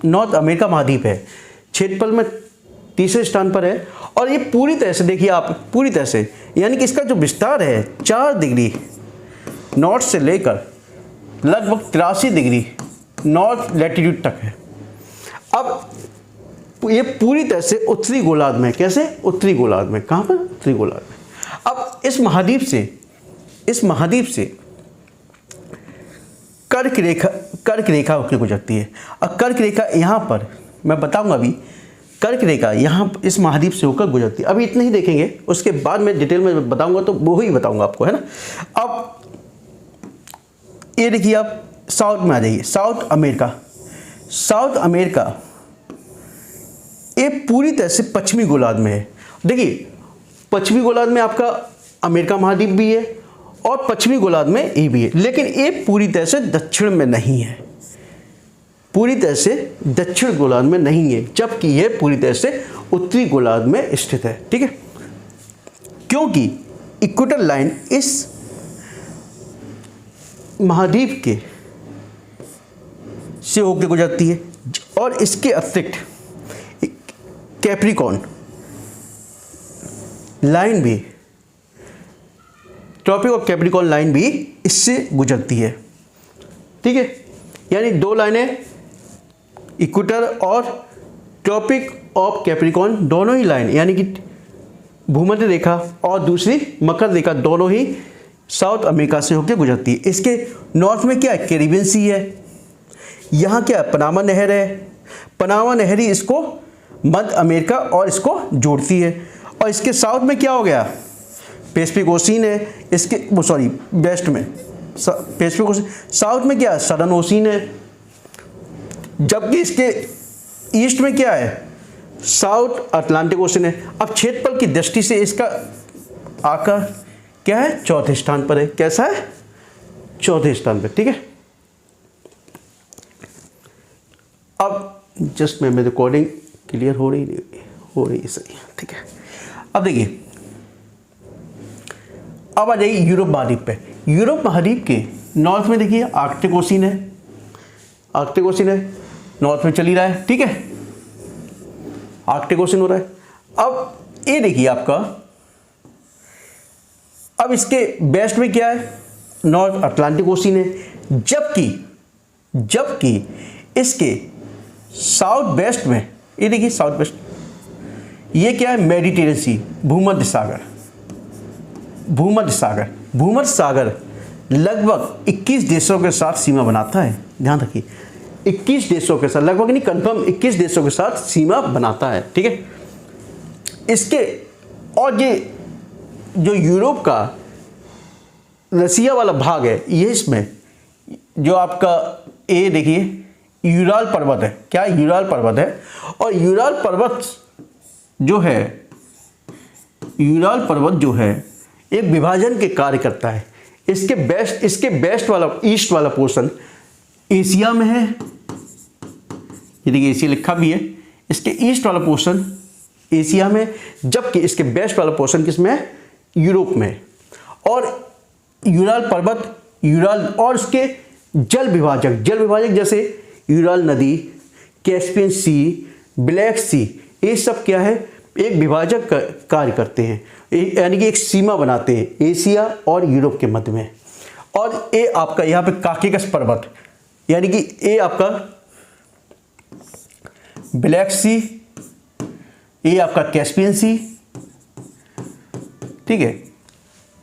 नॉर्थ अमेरिका महाद्वीप है, क्षेत्रफल में तीसरे स्थान पर है, और ये पूरी तरह से देखिए आप, पूरी तरह से यानी कि इसका जो विस्तार है 4 डिग्री नॉर्थ से लेकर लगभग 83 डिग्री नॉर्थ लैटिट्यूड तक है। अब ये पूरी तरह से उत्तरी गोलार्ध में। कैसे? उत्तरी गोलार्ध में। कहाँ पर? उत्तरी गोलार्ध में। अब इस महाद्वीप से कर्क रेखा होकर गुजरती है, और कर्क रेखा यहाँ पर मैं बताऊंगा अभी। कर्क रेखा यहाँ इस महाद्वीप से होकर गुजरती है। अभी इतना ही देखेंगे, उसके बाद मैं डिटेल में बताऊंगा, तो वो ही बताऊंगा आपको, है ना। अब ये देखिए, आप साउथ में आ जाइए। साउथ अमेरिका ये पूरी तरह से पश्चिमी गोलार्ध में है। देखिए पश्चिमी गोलार्ध में आपका अमेरिका महाद्वीप भी है और पश्चिमी गोलार्ध में ए भी है, लेकिन ये पूरी तरह से दक्षिण में नहीं है, पूरी तरह से दक्षिण गोलार्ध में नहीं है, जबकि यह पूरी तरह से उत्तरी गोलार्ध में स्थित है। ठीक है, क्योंकि इक्वेटर लाइन इस महाद्वीप के से होकर गुजरती है और इसके अतिरिक्त कैप्रिकॉर्न लाइन भी, ट्रॉपिक ऑफ कैप्रिकॉर्न लाइन भी इससे गुजरती है। ठीक है, यानी दो लाइनें, इक्वेटर और ट्रॉपिक ऑफ कैप्रिकॉर्न, दोनों ही लाइन यानी कि भूमध्य रेखा और दूसरी मकर रेखा दोनों ही साउथ अमेरिका से होकर गुजरती है। इसके नॉर्थ में क्या है, कैरिबियन सी है, यहाँ क्या है, पनामा नहर है, पनामा नहर ही इसको मध्य अमेरिका और इसको जोड़ती है। और इसके साउथ में क्या हो गया, पैसिफिक ओशियन है, इसके वेस्ट में पैसिफिक ओशियन, साउथ में क्या है, सदर्न ओशियन है, जबकि इसके ईस्ट में क्या है, साउथ अटलांटिक ओशियन है। अब क्षेत्रफल की दृष्टि से इसका आकार क्या है, चौथे स्थान पर है। कैसा है, चौथे स्थान पर। ठीक है, अब जस्ट मैं रिकॉर्डिंग क्लियर हो रही है, सही। ठीक है, अब देखिए, अब आ जाइए यूरोप महाद्वीप पे। यूरोप महाद्वीप के नॉर्थ में देखिए आर्कटिक ओशियन है, आर्कटिक ओशियन है, नॉर्थ में चल ही रहा है। ठीक है, आर्कटिक ओशियन हो रहा है। अब ये देखिए आपका, अब इसके वेस्ट में क्या है, नॉर्थ अटलांटिक ओशियन है, जबकि इसके साउथ वेस्ट में, ये देखिए साउथ वेस्ट, ये क्या है, मेडिटेरियन सी, भूमध्य सागर। भूमध्य सागर लगभग 21 देशों के साथ सीमा बनाता है। ध्यान रखिए, 21 देशों के साथ, लगभग नहीं, कंफर्म 21 देशों के साथ सीमा बनाता है। ठीक है, इसके और ये जो यूरोप का रसिया वाला भाग है, ये इसमें जो आपका ये देखिए यूराल पर्वत है, क्या यूराल पर्वत है, और यूराल पर्वत जो है एक विभाजन के कार्य करता है। इसके बेस्ट वाला, ईस्ट वाला पोर्शन एशिया में है, ये देखिए एशिया लिखा भी है, इसके ईस्ट वाला पोर्शन एशिया में, जबकि इसके वेस्ट वाला पोर्शन किसमें है, यूरोप में। और यूराल पर्वत, यूराल और उसके जल विभाजक जैसे यूराल नदी, कैस्पियन सी, ब्लैक सी, ये सब क्या है, एक विभाजक कार्य करते हैं, यानी कि एक सीमा बनाते हैं एशिया और यूरोप के मध्य में। और ये आपका यहाँ पे काकेकस पर्वत, यानी कि ये आपका ब्लैक सी, ये आपका कैस्पियन सी, ठीक है,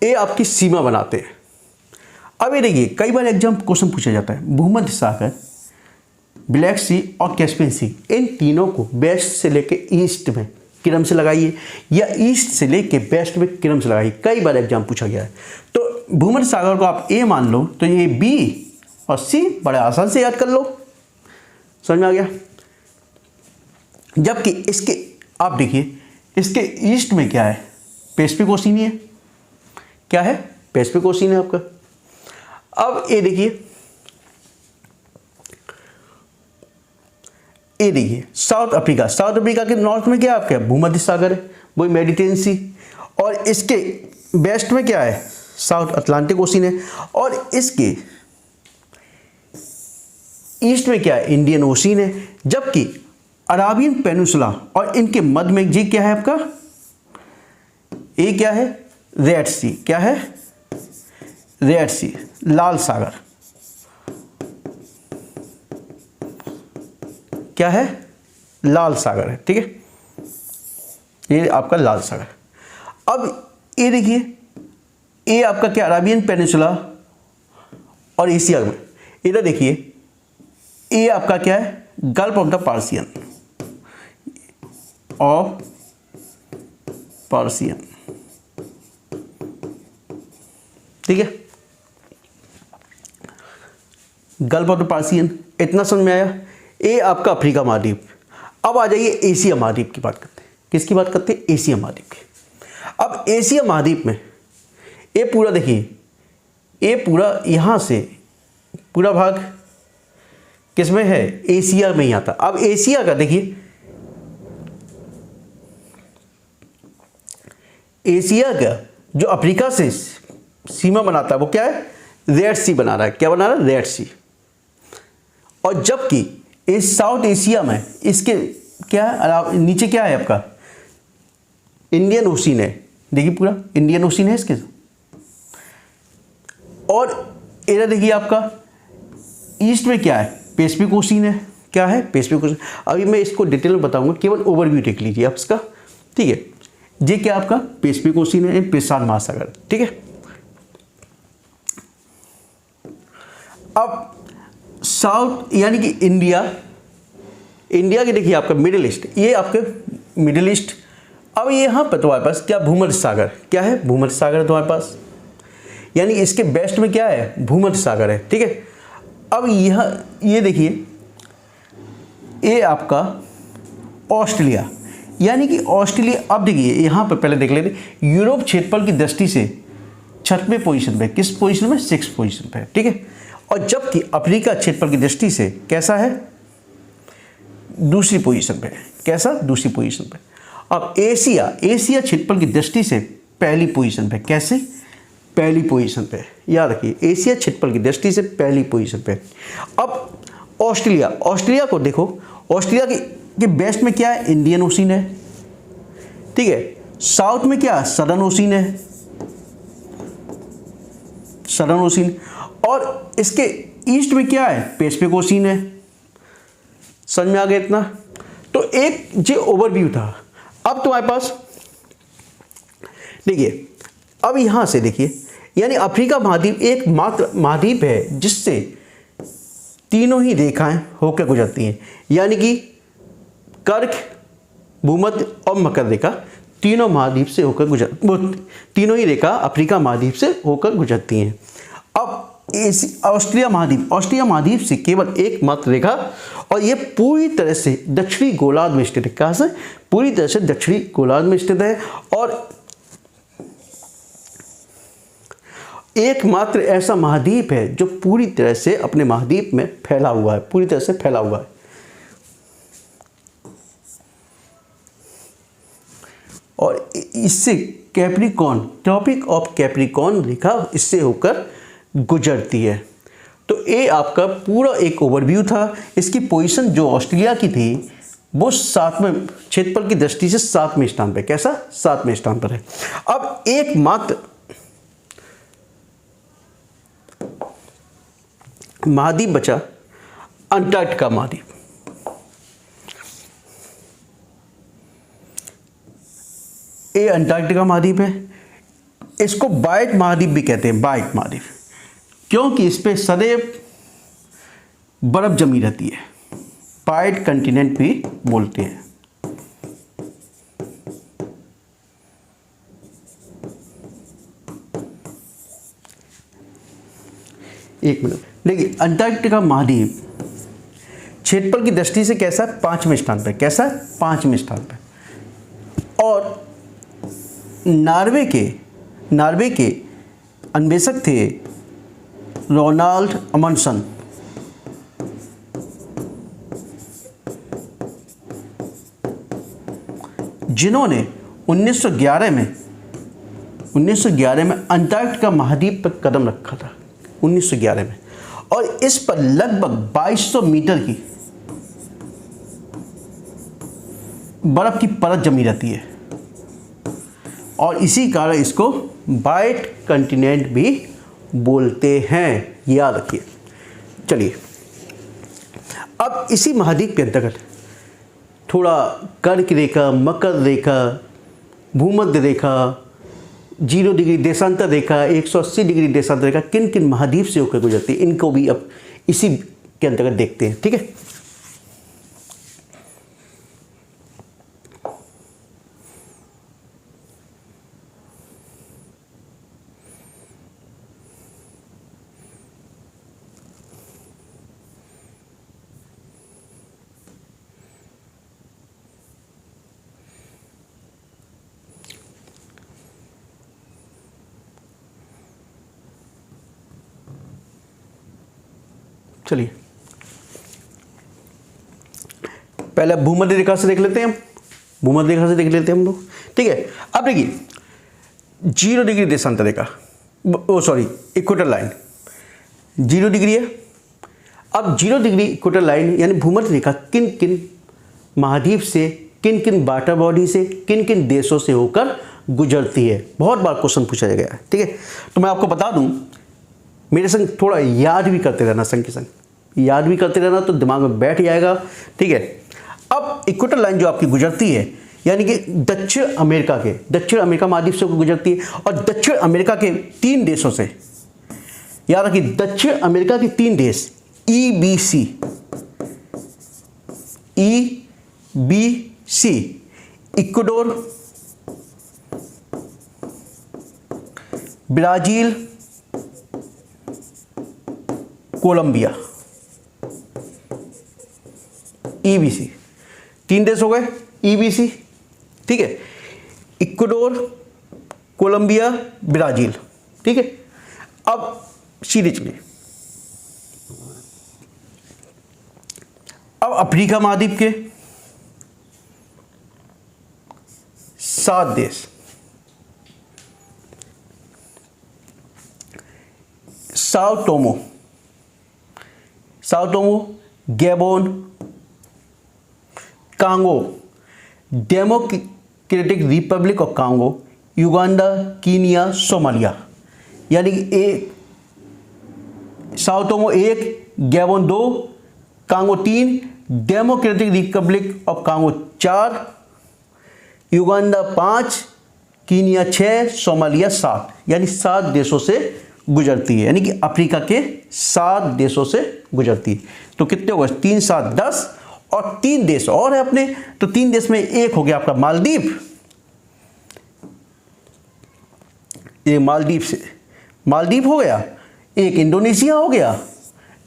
ये आपकी सीमा बनाते हैं। अब ये देखिए, कई बार एग्जाम क्वेश्चन पूछा जाता है, भूमध्य सागर, ब्लैक सी और कैस्पियन सी, इन तीनों को वेस्ट से लेके ईस्ट में क्रम से लगाइए या ईस्ट से लेके वेस्ट में क्रम से लगाइए, कई बार एग्जाम पूछा गया है। तो भूमध्य सागर को आप ए मान लो, तो ये बी और सी बड़े आसान से याद कर लो, समझ में आ गया। जबकि इसके आप देखिए, इसके ईस्ट में क्या है, पैसिफिक ओशियन है, क्या है, पैसिफिक ओशियन है आपका। अब ये देखिए, साउथ अफ्रीका के नॉर्थ में क्या आपका भूमध्य सागर है, वही मेडिटेरियन सी, और इसके वेस्ट में क्या है, साउथ अटलांटिक ओशियन है, और इसके ईस्ट में क्या है, इंडियन ओशियन है। जबकि अराबियन पेनिनसुला और इनके मध्य में जी क्या है आपका, ये क्या है, रेड सी, क्या है, रेड सी, लाल सागर, क्या है, लाल सागर है। ठीक है, ये आपका लाल सागर। अब ये देखिए, ये आपका क्या, अराबियन पेनिनसुला और एशिया में, इधर देखिए, ये आपका क्या है, गल्फ ऑफ द पर्सियन, ठीक है, गल्फ ऑफ द पर्सियन, इतना समझ में आया। ये आपका अफ्रीका महाद्वीप। अब आ जाइए एशिया महाद्वीप की बात करते हैं। किसकी बात करते हैं, एशिया महाद्वीप की। अब एशिया महाद्वीप में ये पूरा देखिए, ये पूरा यहाँ से पूरा भाग किसमें है, एशिया में ही आता। अब एशिया का देखिए, एशिया का जो अफ्रीका से सीमा बनाता है वो क्या है, रेड सी बना रहा है। क्या बना रहा है, रेड सी। और जबकि इस साउथ एशिया में इसके क्या है, नीचे क्या है आपका, इंडियन ओशियन है। देखिए पूरा इंडियन ओशियन है इसके। और इधर देखिए आपका ईस्ट में क्या है, पैसिफिक ओशियन है। क्या है, पैसिफिक ओशियन। अभी मैं इसको डिटेल में बताऊंगा, केवल ओवरव्यू देख लीजिए आप इसका, ठीक है। ये क्या आपका पैसिफिक ओशियन है, प्रशांत महासागर, ठीक है। अब साउथ यानी कि इंडिया के देखिए आपका मिडिल ईस्ट, ये आपके मिडिल ईस्ट। अब यहाँ पर तुम्हारे पास क्या, भूमध्य सागर। क्या है, भूमध्य सागर है तुम्हारे पास, यानी इसके वेस्ट में क्या है, भूमध्य सागर है, ठीक है। अब ये देखिए, ये आपका ऑस्ट्रेलिया, यानी कि ऑस्ट्रेलिया। अब देखिए यहाँ पर पहले देख लेते, यूरोप क्षेत्रफल की दृष्टि से 6वें पोजीशन पे, किस पोजीशन में, 6th पोजीशन पे, ठीक है। और जबकि अफ्रीका क्षेत्रफल की दृष्टि से कैसा है, दूसरी पोजीशन पे। कैसा, दूसरी पोजीशन पे। अब एशिया क्षेत्रफल की दृष्टि से पहली पोजीशन पे। कैसे, पहली पोजीशन पे, याद रखिए, एशिया क्षेत्रफल की दृष्टि से पहली पोजीशन पे। अब ऑस्ट्रेलिया को देखो, ऑस्ट्रेलिया के वेस्ट में क्या है, इंडियन ओशियन है, ठीक है। साउथ में क्या, सदर्न ओशियन है, सदर्न ओशियन। और इसके ईस्ट में क्या है, पैसिफिक ओशियन है। समझ में आ गया इतना। तो एक जो ओवरव्यू था। अब तुम्हारे पास देखिए, अब यहां से देखिए, यानी अफ्रीका महाद्वीप एकमात्र महाद्वीप है जिससे तीनों ही रेखाएं होकर गुजरती हैं, यानी कि कर्क, भूमध्य और मकर रेखा तीनों महाद्वीप से होकर तीनों ही रेखा अफ्रीका महाद्वीप से होकर गुजरती हैं। अब ऑस्ट्रेलिया महाद्वीप से केवल एकमात्र रेखा, और यह पूरी तरह से दक्षिणी गोलार्ध में स्थित है। कहां से, पूरी तरह से दक्षिणी गोलार्ध में स्थित है। और एकमात्र ऐसा महाद्वीप है जो पूरी तरह से अपने महाद्वीप में फैला हुआ है, पूरी तरह से फैला हुआ है। और इससे कैप्रिकॉर्न, ट्रॉपिक ऑफ कैप्रिकॉर्न रेखा इससे होकर गुजरती है। तो ये आपका पूरा एक ओवरव्यू था। इसकी पोजीशन जो ऑस्ट्रेलिया की थी वो 7वें क्षेत्रफल की दृष्टि से 7वें स्थान पे। कैसा, 7वें स्थान पर है। अब एकमात्र महाद्वीप बचा अंटार्कटिका महाद्वीप। ये अंटार्कटिका महाद्वीप है। इसको बाइट महाद्वीप भी कहते हैं, बाइट महाद्वीप, क्योंकि इस पे सदैव बर्फ जमी रहती है। बाइट कंटिनेंट भी बोलते हैं। एक मिनट, देखिए अंटार्कटिका महाद्वीप क्षेत्रफल की दृष्टि से कैसा है, 5वें स्थान पे। कैसा है, 5वें स्थान पे। और नॉर्वे के अन्वेषक थे रोनाल्ड अमंडसन, जिन्होंने 1911 में अंटार्कटिका महाद्वीप पर कदम रखा था, 1911 में। और इस पर लगभग 2200 मीटर की बर्फ की परत जमी रहती है, और इसी कारण इसको बाइट कंटिनेंट भी बोलते हैं, याद रखिए। चलिए, अब इसी महाद्वीप के अंतर्गत थोड़ा कर्क रेखा, मकर रेखा, भूमध्य रेखा, 0 डिग्री देशांतर रेखा, 180 डिग्री देशांतर रेखा किन किन महाद्वीप से होकर गुजरती है, इनको भी अब इसी के अंतर्गत देखते हैं, ठीक है। चलिए पहले भूमध्य रेखा से देख लेते हैं, भूमध्य रेखा से देख लेते हैं हम लोग, ठीक है। अब देखिए 0 डिग्री देशांतर रेखा, ओ सॉरी इक्वेटर लाइन 0 डिग्री है। अब 0 डिग्री इक्वेटर लाइन यानी भूमध्य रेखा किन किन महाद्वीप से, किन किन वाटर बॉडी से, किन किन देशों से होकर गुजरती है, बहुत बार क्वेश्चन पूछा गया है, ठीक है। तो मैं आपको बता दूं, मेरे संग थोड़ा याद भी करते रहना, संग के संग याद भी करते रहना तो दिमाग में बैठ जाएगा, ठीक है। अब इक्वेटर लाइन जो आपकी गुजरती है यानी कि दक्षिण अमेरिका महाद्वीप से गुजरती है और दक्षिण अमेरिका के 3 देशों से, याद रखिए दक्षिण अमेरिका के 3 देश EBC, Ecuador, Brazil, Colombia, EBC 3 देश हो गए EBC, ठीक है। इक्वाडोर, कोलंबिया, ब्राजील, ठीक है। अब सीधे चलिए, अब अफ्रीका महाद्वीप के 7 देश, Sao Tomo, Gabon, Congo, democratic Republic of Congo, Uganda, Kenya, Somalia, यानी कि Sao Tomo 1, Gabon 2, Congo 3, democratic Republic of Congo 4, Uganda 5, Kenya 6, Somalia 7, यानी 7 देशों से गुजरती है, यानी कि अफ्रीका के 7 देशों से गुजरती है। तो कितने हो गए 3 7 10 और 3 देश और है अपने, तो 3 देश में एक हो गया आपका मालदीव, ये मालदीव हो गया, एक इंडोनेशिया हो गया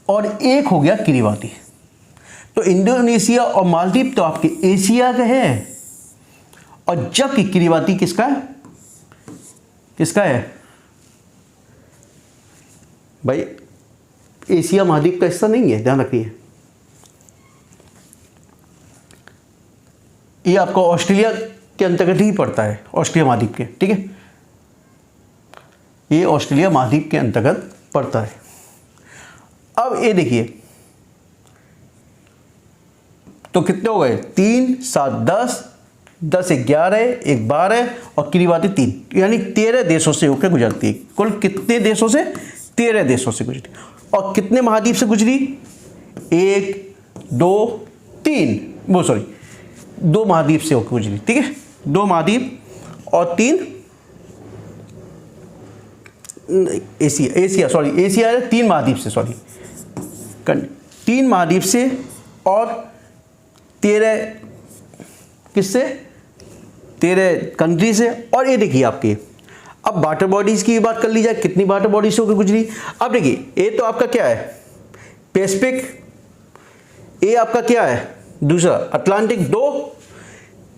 और एक हो गया किरीबाती। तो इंडोनेशिया और मालदीव तो आपके एशिया के हैं और जबकि किरीबाती किसका है भाई, एशिया महाद्वीप का हिस्सा नहीं है, ध्यान रखिए। ये आपको ऑस्ट्रेलिया के अंतर्गत ही पड़ता है, ऑस्ट्रेलिया महाद्वीप के, ठीक है, ये ऑस्ट्रेलिया महाद्वीप के अंतर्गत पड़ता है। अब ये देखिए तो कितने हो गए 3 7 10 10 11 1 12 और किरीबाती 3, यानी 13 देशों से होकर गुजरती है। कुल कितने देशों से 13 देशों से गुजरी और कितने महाद्वीप से गुजरी 1 2 3 वो सॉरी 2 महाद्वीप से होकर गुजरी, ठीक है, 2 महाद्वीप और 3 एशिया सॉरी एशिया है 3 महाद्वीप से, सॉरी 3 महाद्वीप से और 13 किससे 13 कंट्री से। और ये देखिए आपके अब वाटर बॉडीज की बात कर ली जाए, कितनी वाटर बॉडीज से होकर गुजरी। अब देखिए ये तो आपका क्या है पैसिफिक, ये आपका क्या है दूसरा अटलांटिक 2,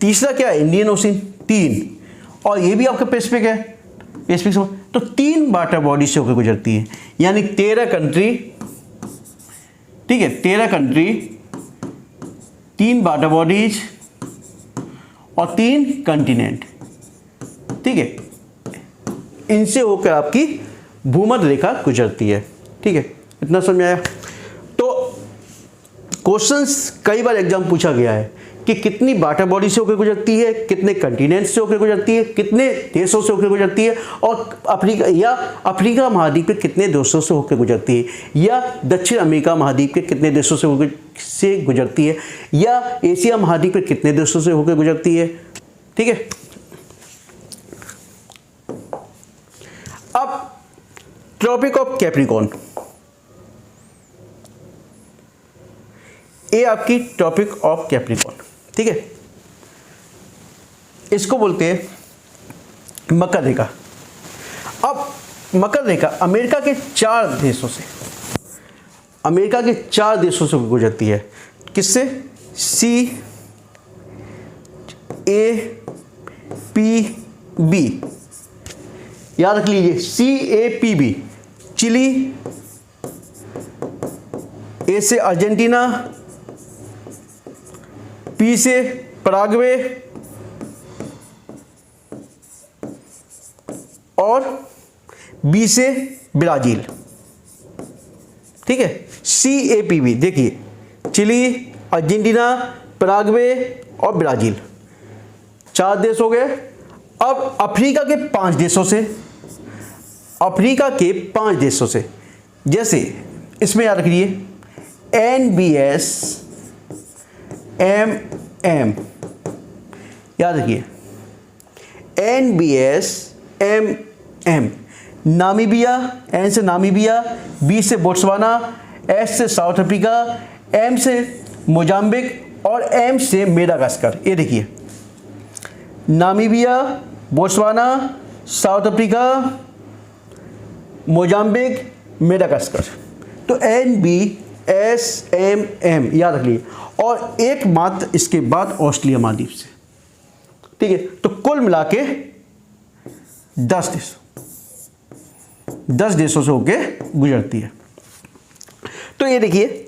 तीसरा क्या है इंडियन ओशन 3 और ये भी आपका पैसिफिक है, पैसिफिक से तो 3 वाटर बॉडीज से होकर गुजरती है, यानी 13 कंट्री, ठीक है 13 कंट्री 3 वाटर बॉडीज और 3 कंटिनेंट, ठीक है, इनसे होकर आपकी भूमध्य रेखा गुजरती है, ठीक है, इतना समझ आया। तो क्वेश्चंस कई बार एग्जाम पूछा गया है कि कितनी वाटर बॉडी से होकर गुजरती है, कितने कंटिनेंट से होकर गुजरती है, कितने देशों से होकर गुजरती है और अफ्रीका महाद्वीप के कितने देशों से होकर गुजरती है, या दक्षिण अमेरिका महाद्वीप के कितने देशों से गुजरती है, या एशिया महाद्वीप के कितने देशों से होकर गुजरती है, ठीक है। अब ट्रॉपिक ऑफ कैप्रिकॉर्न, ये आपकी ट्रॉपिक ऑफ कैप्रिकॉर्न, ठीक है, इसको बोलते हैं मकर रेखा। अब मकर रेखा अमेरिका के 4 देशों से, अमेरिका के 4 देशों से गुजरती है, किससे CAPB, याद रख लीजिए CAPB, चिली, ए से अर्जेंटीना, पी से पराग्वे और बी से ब्राजील। ठीक है, CAPB देखिए, चिली, अर्जेंटीना, पराग्वे और ब्राजील, 4 देश हो गए। अब अफ्रीका के 5 देशों से, अफ्रीका के 5 देशों से, जैसे इसमें याद रखिए NBS MM, याद रखिए NBS MM, नामीबिया, N से नामीबिया, B से बोट्सवाना, S से साउथ अफ्रीका, M से मोजाम्बिक और M से मेडागास्कर। ये देखिए Namibia, Botswana, south Africa, Mozambique, Madagascar. तो NBSMM याद रख लिए, और एक मात्र इसके बाद ऑस्ट्रेलिया महाद्वीप से। ठीक है, तो कुल मिला के 10 देशों से होके गुजरती है। तो ये देखिए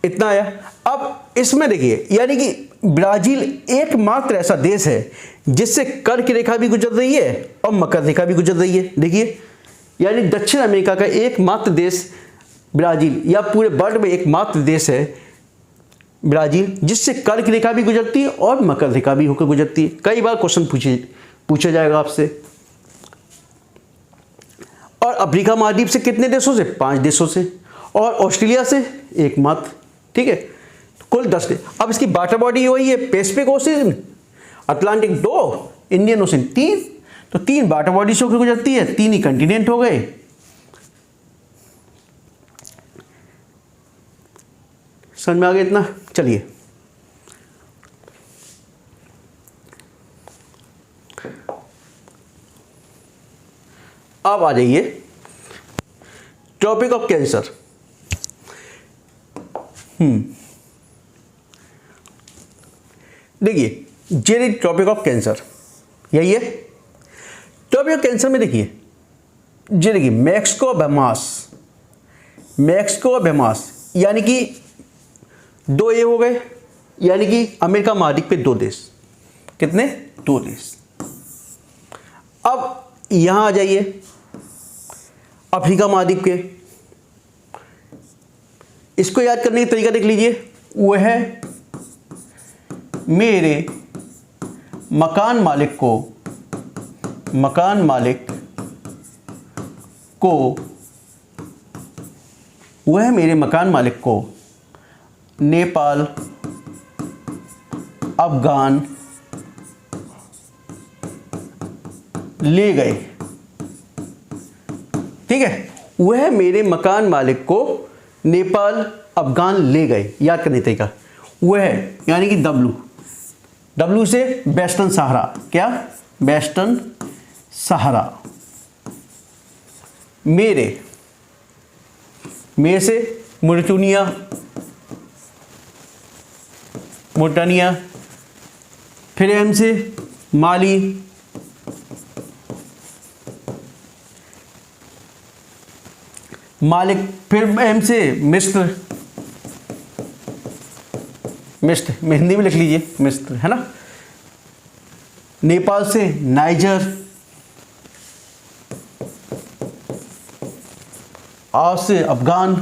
इतना आया। अब इसमें देखिए, यानी कि ब्राजील एकमात्र ऐसा देश है जिससे कर्क रेखा भी गुजर रही है और मकर रेखा भी गुजर रही है। देखिए, यानी दक्षिण अमेरिका का एकमात्र देश ब्राजील, या पूरे वर्ल्ड में एकमात्र देश है ब्राजील जिससे कर्क रेखा भी गुजरती है और मकर रेखा भी होकर गुजरती है। कई बार क्वेश्चन पूछा जाएगा आपसे। और अफ्रीका महाद्वीप से कितने देशों से? 5 देशों से, और ऑस्ट्रेलिया से एकमात्र। ठीक है, कुल 10 देश। अब इसकी वाटर बॉडी वही है, Pacific ocean, Atlantic 2, Indian ocean 3। तो 3 वाटर बॉडी से होकर गुजरती है, 3 ही कंटिनेंट हो गए। समझ में आ गया इतना? चलिए अब आ जाइए ट्रॉपिक ऑफ कैंसर। देखिए जेरी ट्रॉपिक ऑफ कैंसर यही है। ट्रॉपिक ऑफ कैंसर में देखिए, ये देखिए मैक्सिको बहमास, यानी कि 2 ये हो गए, यानी कि अमेरिका महाद्वीप पे 2 देश। कितने? 2 देश। अब यहां आ जाइए अफ्रीका महाद्वीप के, इसको याद करने का तरीका देख लीजिए। वो है मेरे मकान मालिक को नेपाल, अफगान ले गए। ठीक है, वह मेरे मकान मालिक को नेपाल, अफगान ले गए। याद करने तरीका वह है, यानी कि W से वेस्टर्न सहारा। क्या? वेस्टर्न सहारा। मेरे से मोरिटानिया, फिर M से माली, फिर M से मिस्र, में हिंदी में लिख लीजिए मिस्र, है ना। नेपाल से नाइजर, से अफगान,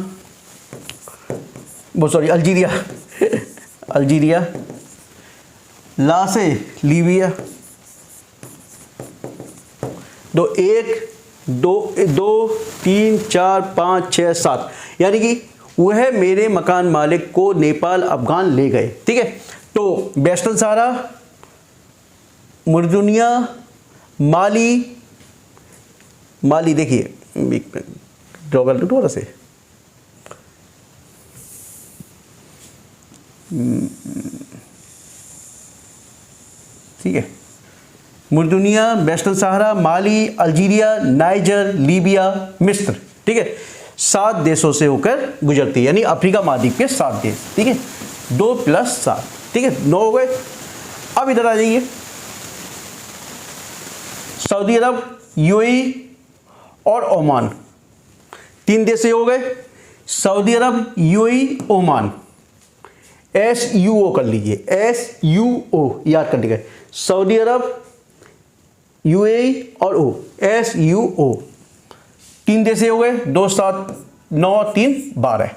अल्जीरिया, ला से लीबिया। 1 2 3 4 5 6 7, यानी कि वह मेरे मकान मालिक को नेपाल, अफगान ले गए। ठीक है, तो वेस्टर्न सहारा, मोरिटानिया, माली देखिए ड्रॉ कर दो से। ठीक है, मोरिटानिया, वेस्टर्न सहारा, माली, अल्जीरिया, नाइजर, लीबिया, मिस्र। ठीक है, 7 देशों से होकर गुजरती है, यानी अफ्रीका महाद्वीप के 7 देश। ठीक है, 2 + 7, ठीक है 9 हो गए। अब इधर आ जाइए, सऊदी अरब, UAE और ओमान, 3 देश से हो गए। सऊदी अरब, यूएई, ओमान। SUO कर लीजिए, SUO याद कर लीजिए, सऊदी अरब, यूएई और ओ, SUO। 3 देश हो गए, 2 7 9 3 12।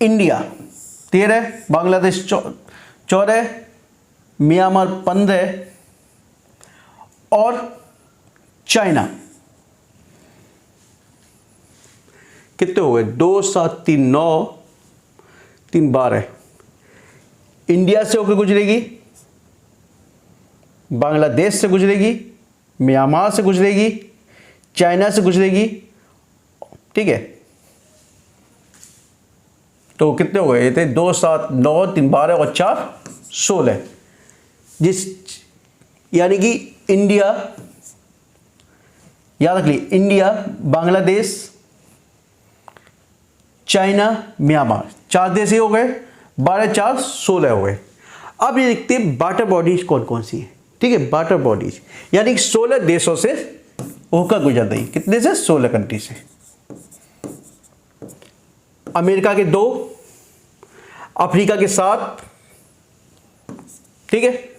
इंडिया 13, बांग्लादेश 14, म्यांमार 15 और चाइना कितने हो गए? 2 7 3 9 3 12। इंडिया से होकर गुजरेगी, बांग्लादेश से गुजरेगी, म्यांमार से गुजरेगी, चाइना से गुजरेगी, ठीक है। तो कितने हो गए? ये थे 2 7 9 3 12 और 4 16। जिस यानी कि इंडिया, याद रख ली, इंडिया, बांग्लादेश, चाइना, म्यांमार, 4 देश ही हो गए। 12 4 16 हो गए। अब ये देखते हैं वाटर बॉडीज कौन कौन सी है, ठीक है। वाटर बॉडीज यानी 16 देशों से होकर गुजर रही। कितने से? 16 कंट्री से। अमेरिका के 2, अफ्रीका के 7, ठीक है,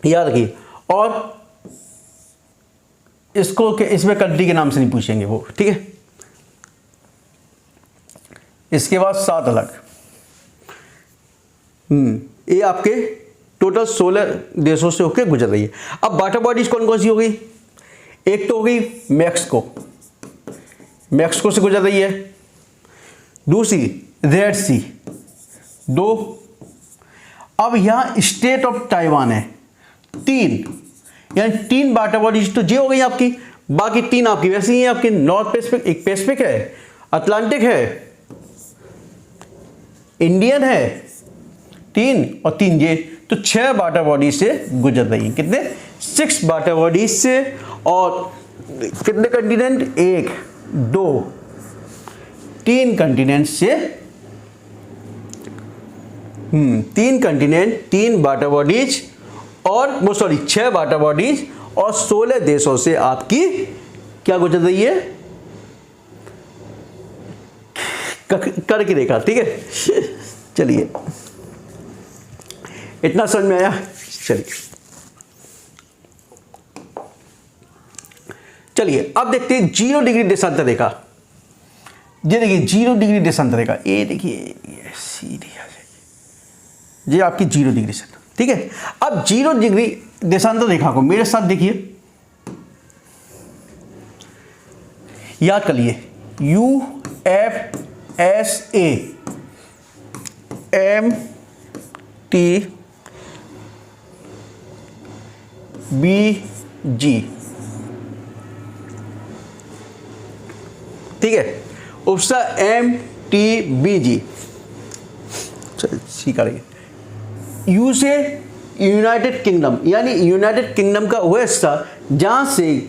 याद रखिए। और इसको इसमें कंट्री के नाम से नहीं पूछेंगे वो, ठीक है। इसके बाद 7 अलग। ये आपके टोटल 16 देशों से होकर गुजर रही है। अब वाटर बॉडीज कौन कौन सी हो गई? एक तो हो गई मैक्सिको, मैक्सिको से गुजर रही है। दूसरी रेड सी, 2। अब यहां स्टेट ऑफ ताइवान है, 3। यानी 3 वाटर बॉडीज तो ये हो गई आपकी। बाकी 3 आपकी वैसे ही है आपकी। नॉर्थ पैसिफिक, एक पैसिफिक है, अटलांटिक है, इंडियन है, 3 और 3 ये, तो 6 वाटर बॉडीज से गुजर रही है। कितने? 6 वाटर बॉडीज से। और कितने कंटिनेंट? 1 2 3 कंटिनेंट से। 3 कंटिनेंट, 3 वाटर बॉडीज और वो 6 वाटर बॉडीज और 16 देशों से आपकी क्या गुजर रही है? कर की रेखा, ठीक है। चलिए, इतना समझ में आया? चलिए अब देखते हैं 0 डिग्री देशांतर रेखा। ये देखिए 0 डिग्री देशांतर रेखा, ये देखिए ये सीधी आ जाएगी, ये आपकी 0 डिग्री से, ठीक है। अब 0 डिग्री देशांतर रेखा को मेरे साथ देखिए, याद कर लिए, USA MTBG, ठीक है। उपसा MTBG, सीखा रही। यू से यूनाइटेड किंगडम, यानी यूनाइटेड किंगडम का वह हिस्सा जहां से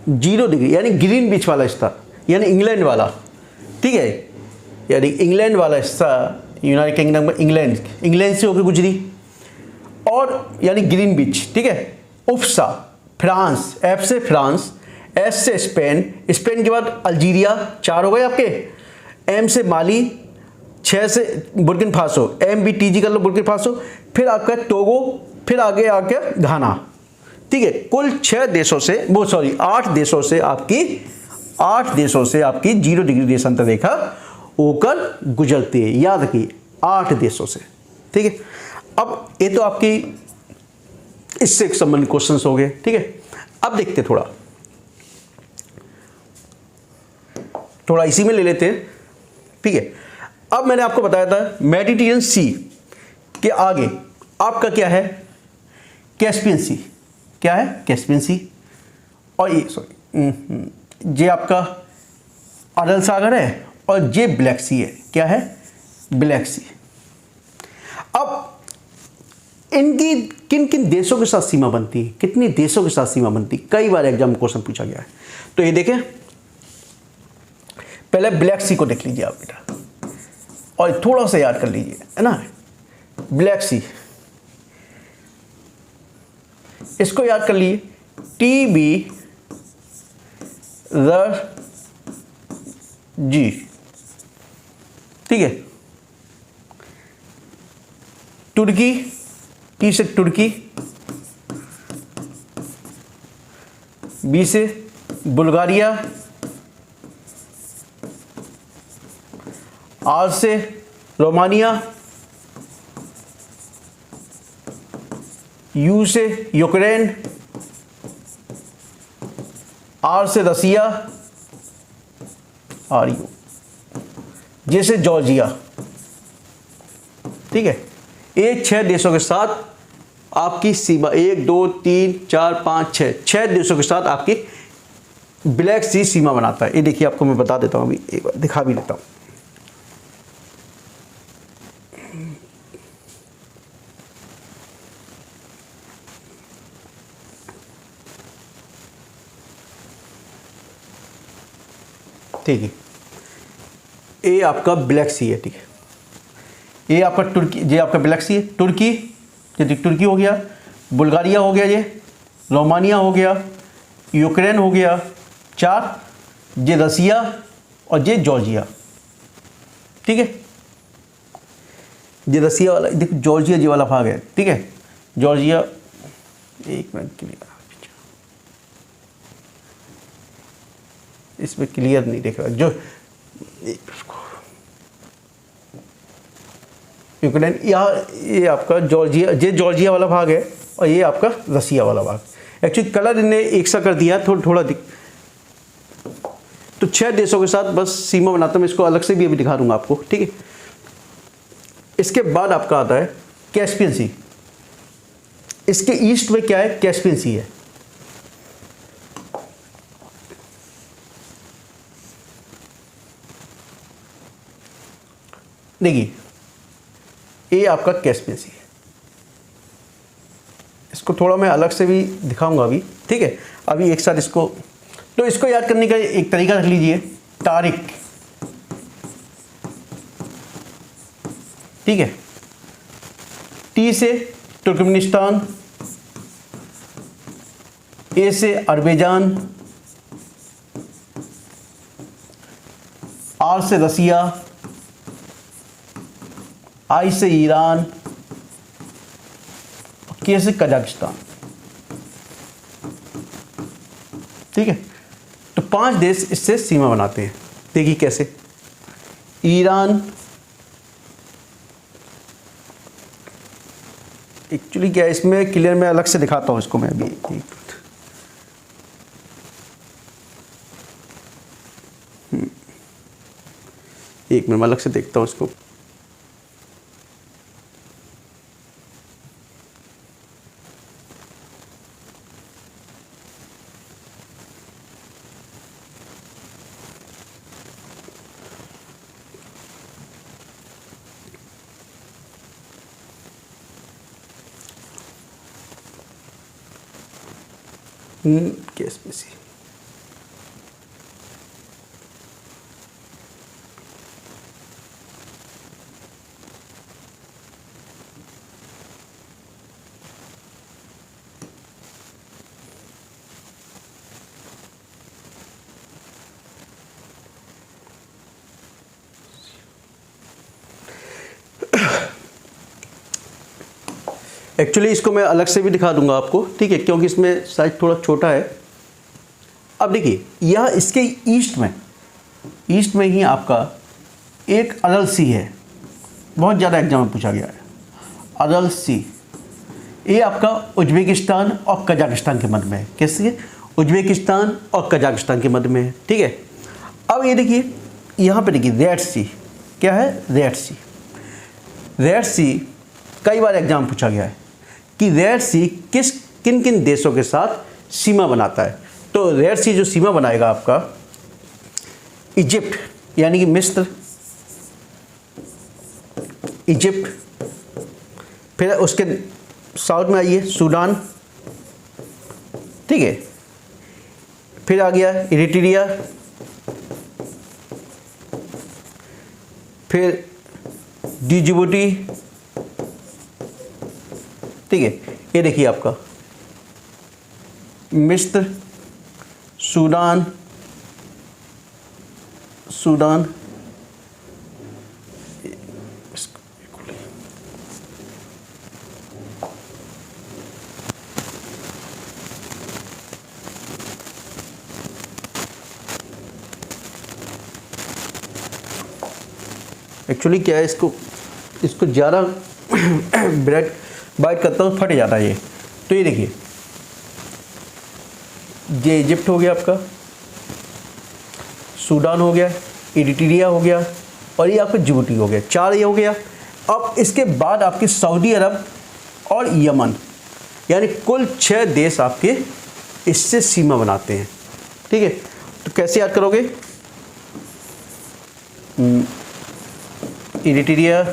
0 डिग्री यानी ग्रीन बीच वाला हिस्सा, यानी इंग्लैंड वाला, ठीक है। यानी इंग्लैंड वाला हिस्सा यूनाइटेड किंगडम में, इंग्लैंड से होकर गुजरी, और यानी ग्रीन बीच, ठीक है। उपसा फ्रांस, एफ से फ्रांस, एस से स्पेन, स्पेन के बाद अल्जीरिया, 4 हो गए आपके। एम से माली, 6 से बुर्किना फासो, MBTG कर लो, बुर्किना फासो। फिर आपका टोगो, फिर आगे आके घाना, ठीक है। कुल 6 देशों से, 8 देशों से आपकी 0 डिग्री देशांतर रेखा होकर गुजरती है। याद रखिए 8 देशों से, ठीक है। अब ये तो आपकी इससे संबंधित क्वेश्चंस हो गए, ठीक है। अब देखते थोड़ा इसी में ले लेते हैं, ठीक है। अब मैंने आपको बताया था मेडिटेरियन सी के आगे आपका क्या है? कैस्पियन सी। क्या है? कैस्पियन सी। और ये आपका अरल सागर है, और ये ब्लैक सी है। क्या है? ब्लैक सी। अब इनकी किन किन देशों के साथ सीमा बनती है? कितने देशों के साथ सीमा बनती है? कई बार एग्जाम में क्वेश्चन पूछा गया है। तो ये देखें, पहले ब्लैक सी को देख लीजिए आप बेटा, और थोड़ा सा याद कर लीजिए, है ना। ब्लैक सी, इसको याद कर लीजिए, र जी, ठीक है। तुर्की, टी से तुर्की, बी से बुल्गारिया, आर से रोमानिया, यू से यूक्रेन, आर से रसिया, आर यू, जे से जॉर्जिया, ठीक है। ये 6 देशों के साथ आपकी सीमा, 1 2 3 4 5 6 देशों के साथ आपकी ब्लैक सी सीमा बनाता है। ये देखिए, आपको मैं बता देता हूँ, अभी एक बार दिखा भी देता हूँ। ठीक है, ये आपका ब्लैक सी है, ठीक है। ये आपका तुर्की, ये आपका ब्लैक सी है। तुर्की, ये तुर्की हो गया, बुल्गारिया हो गया, ये रोमानिया हो गया, यूक्रेन हो गया, 4, ये रसिया और ये जॉर्जिया, ठीक है। ये रसिया वाला, देखो जॉर्जिया जी वाला भाग है, ठीक है। जॉर्जिया, एक मिनट के लिए, इसमें क्लियर नहीं देख रहा, जो यूक्रेन, यहाँ ये आपका जॉर्जिया, ये जॉर्जिया वाला भाग है और ये आपका रसिया वाला भाग। एक्चुअली कलर इन्हें एक सा कर दिया, थोड़ा दिख। तो 6 देशों के साथ बस सीमा बनाता हूँ, इसको अलग से भी अभी दिखा दूंगा आपको, ठीक है। इसके बाद आपका आता है कैस्पियन सी। इसके ईस्ट में क्या है? कैस्पियन सी है। देखिए, ये आपका कैस्पियन सी है। इसको थोड़ा मैं अलग से भी दिखाऊंगा अभी, ठीक है। अभी एक साथ इसको, तो इसको याद करने का एक तरीका रख लीजिए, तारिक, ठीक है। टी से तुर्कमेनिस्तान, ए से अरबेजान, आर से रसिया, आई से ईरान, के से कजाकिस्तान, ठीक है। तो 5 देश इससे सीमा बनाते हैं। देखिए कैसे, ईरान, एक्चुअली क्या है इसमें क्लियर, मैं अलग से दिखाता हूँ इसको मैं अभी, एक मिनट, मैं अलग से देखता हूँ इसको। केस में सी, एक्चुअली इसको मैं अलग से भी दिखा दूंगा आपको, ठीक है, क्योंकि इसमें साइज थोड़ा छोटा है। अब देखिए, यह इसके ईस्ट में ही आपका एक अरल सी है, बहुत ज़्यादा एग्जाम में पूछा गया है। अरल सी, ये आपका उज्बेकिस्तान और कजाकिस्तान के मध्य में है। कैसे? उज्बेकिस्तान और कजाकिस्तान के मध्य में है, ठीक है। अब ये देखिए, यहाँ पे देखिए रेड सी, क्या है? रेड सी। रेड सी कई बार एग्जाम पूछा गया है कि रेड सी किन किन देशों के साथ सीमा बनाता है। तो रेड सी जो सीमा बनाएगा आपका, इजिप्ट यानी कि मिस्र, इजिप्ट, फिर उसके साउथ में आइए सूडान, ठीक है, फिर आ गया इरिट्रिया, फिर डिजिबूटी, ठीक है। ये देखिए आपका मिस्र, सूडान, सूडान, एक्चुअली क्या है, इसको ज़्यादा ब्रेड बाइट करता हूँ फट जाता है ये। तो ये देखिए, ये इजिप्ट हो गया आपका, सूडान हो गया, इरिट्रिया हो गया, और ये आपका जिबूती हो गया। 4 ये हो गया। अब इसके बाद आपके सऊदी अरब और यमन, यानी कुल 6 देश आपके इससे सीमा बनाते हैं। ठीक है, तो कैसे याद करोगे? इरिट्रिया,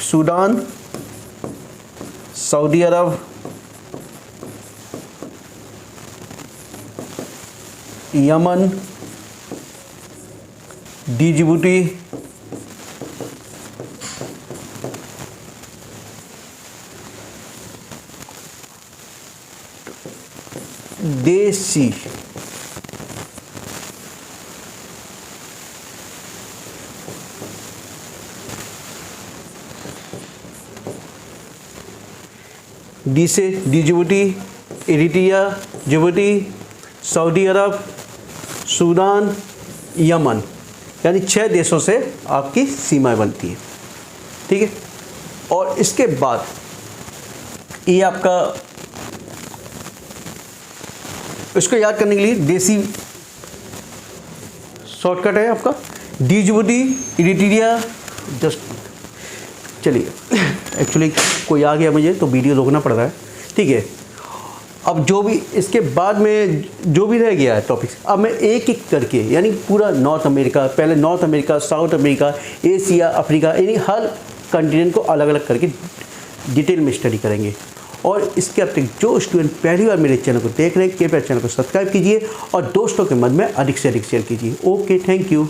सूडान, सऊदी अरब, यमन, जिबूती, देसी, डी से जिबूती, इरिट्रिया, जिबूती, सऊदी अरब, सूडान, यमन, यानी 6 देशों से आपकी सीमाएं बनती हैं। ठीक है, और इसके बाद ये आपका, इसको याद करने के लिए देसी शॉर्टकट है आपका, जिबूती, इरिट्रिया, जस्ट चलिए एक्चुअली कोई आ गया मुझे तो वीडियो रोकना पड़ रहा है। ठीक है, अब जो भी इसके बाद में जो भी रह गया है टॉपिक्स, अब मैं एक एक करके, यानी पूरा नॉर्थ अमेरिका, पहले north America, south America, Asia, Africa, यानी हर कंटिनेंट को अलग अलग करके डिटेल में स्टडी करेंगे। और इसके अतिरिक्त जो स्टूडेंट पहली बार मेरे चैनल को देख रहे हैं, कृपया चैनल को सब्सक्राइब कीजिए और दोस्तों के मन में अधिक से अधिक शेयर कीजिए। Okay, thank you.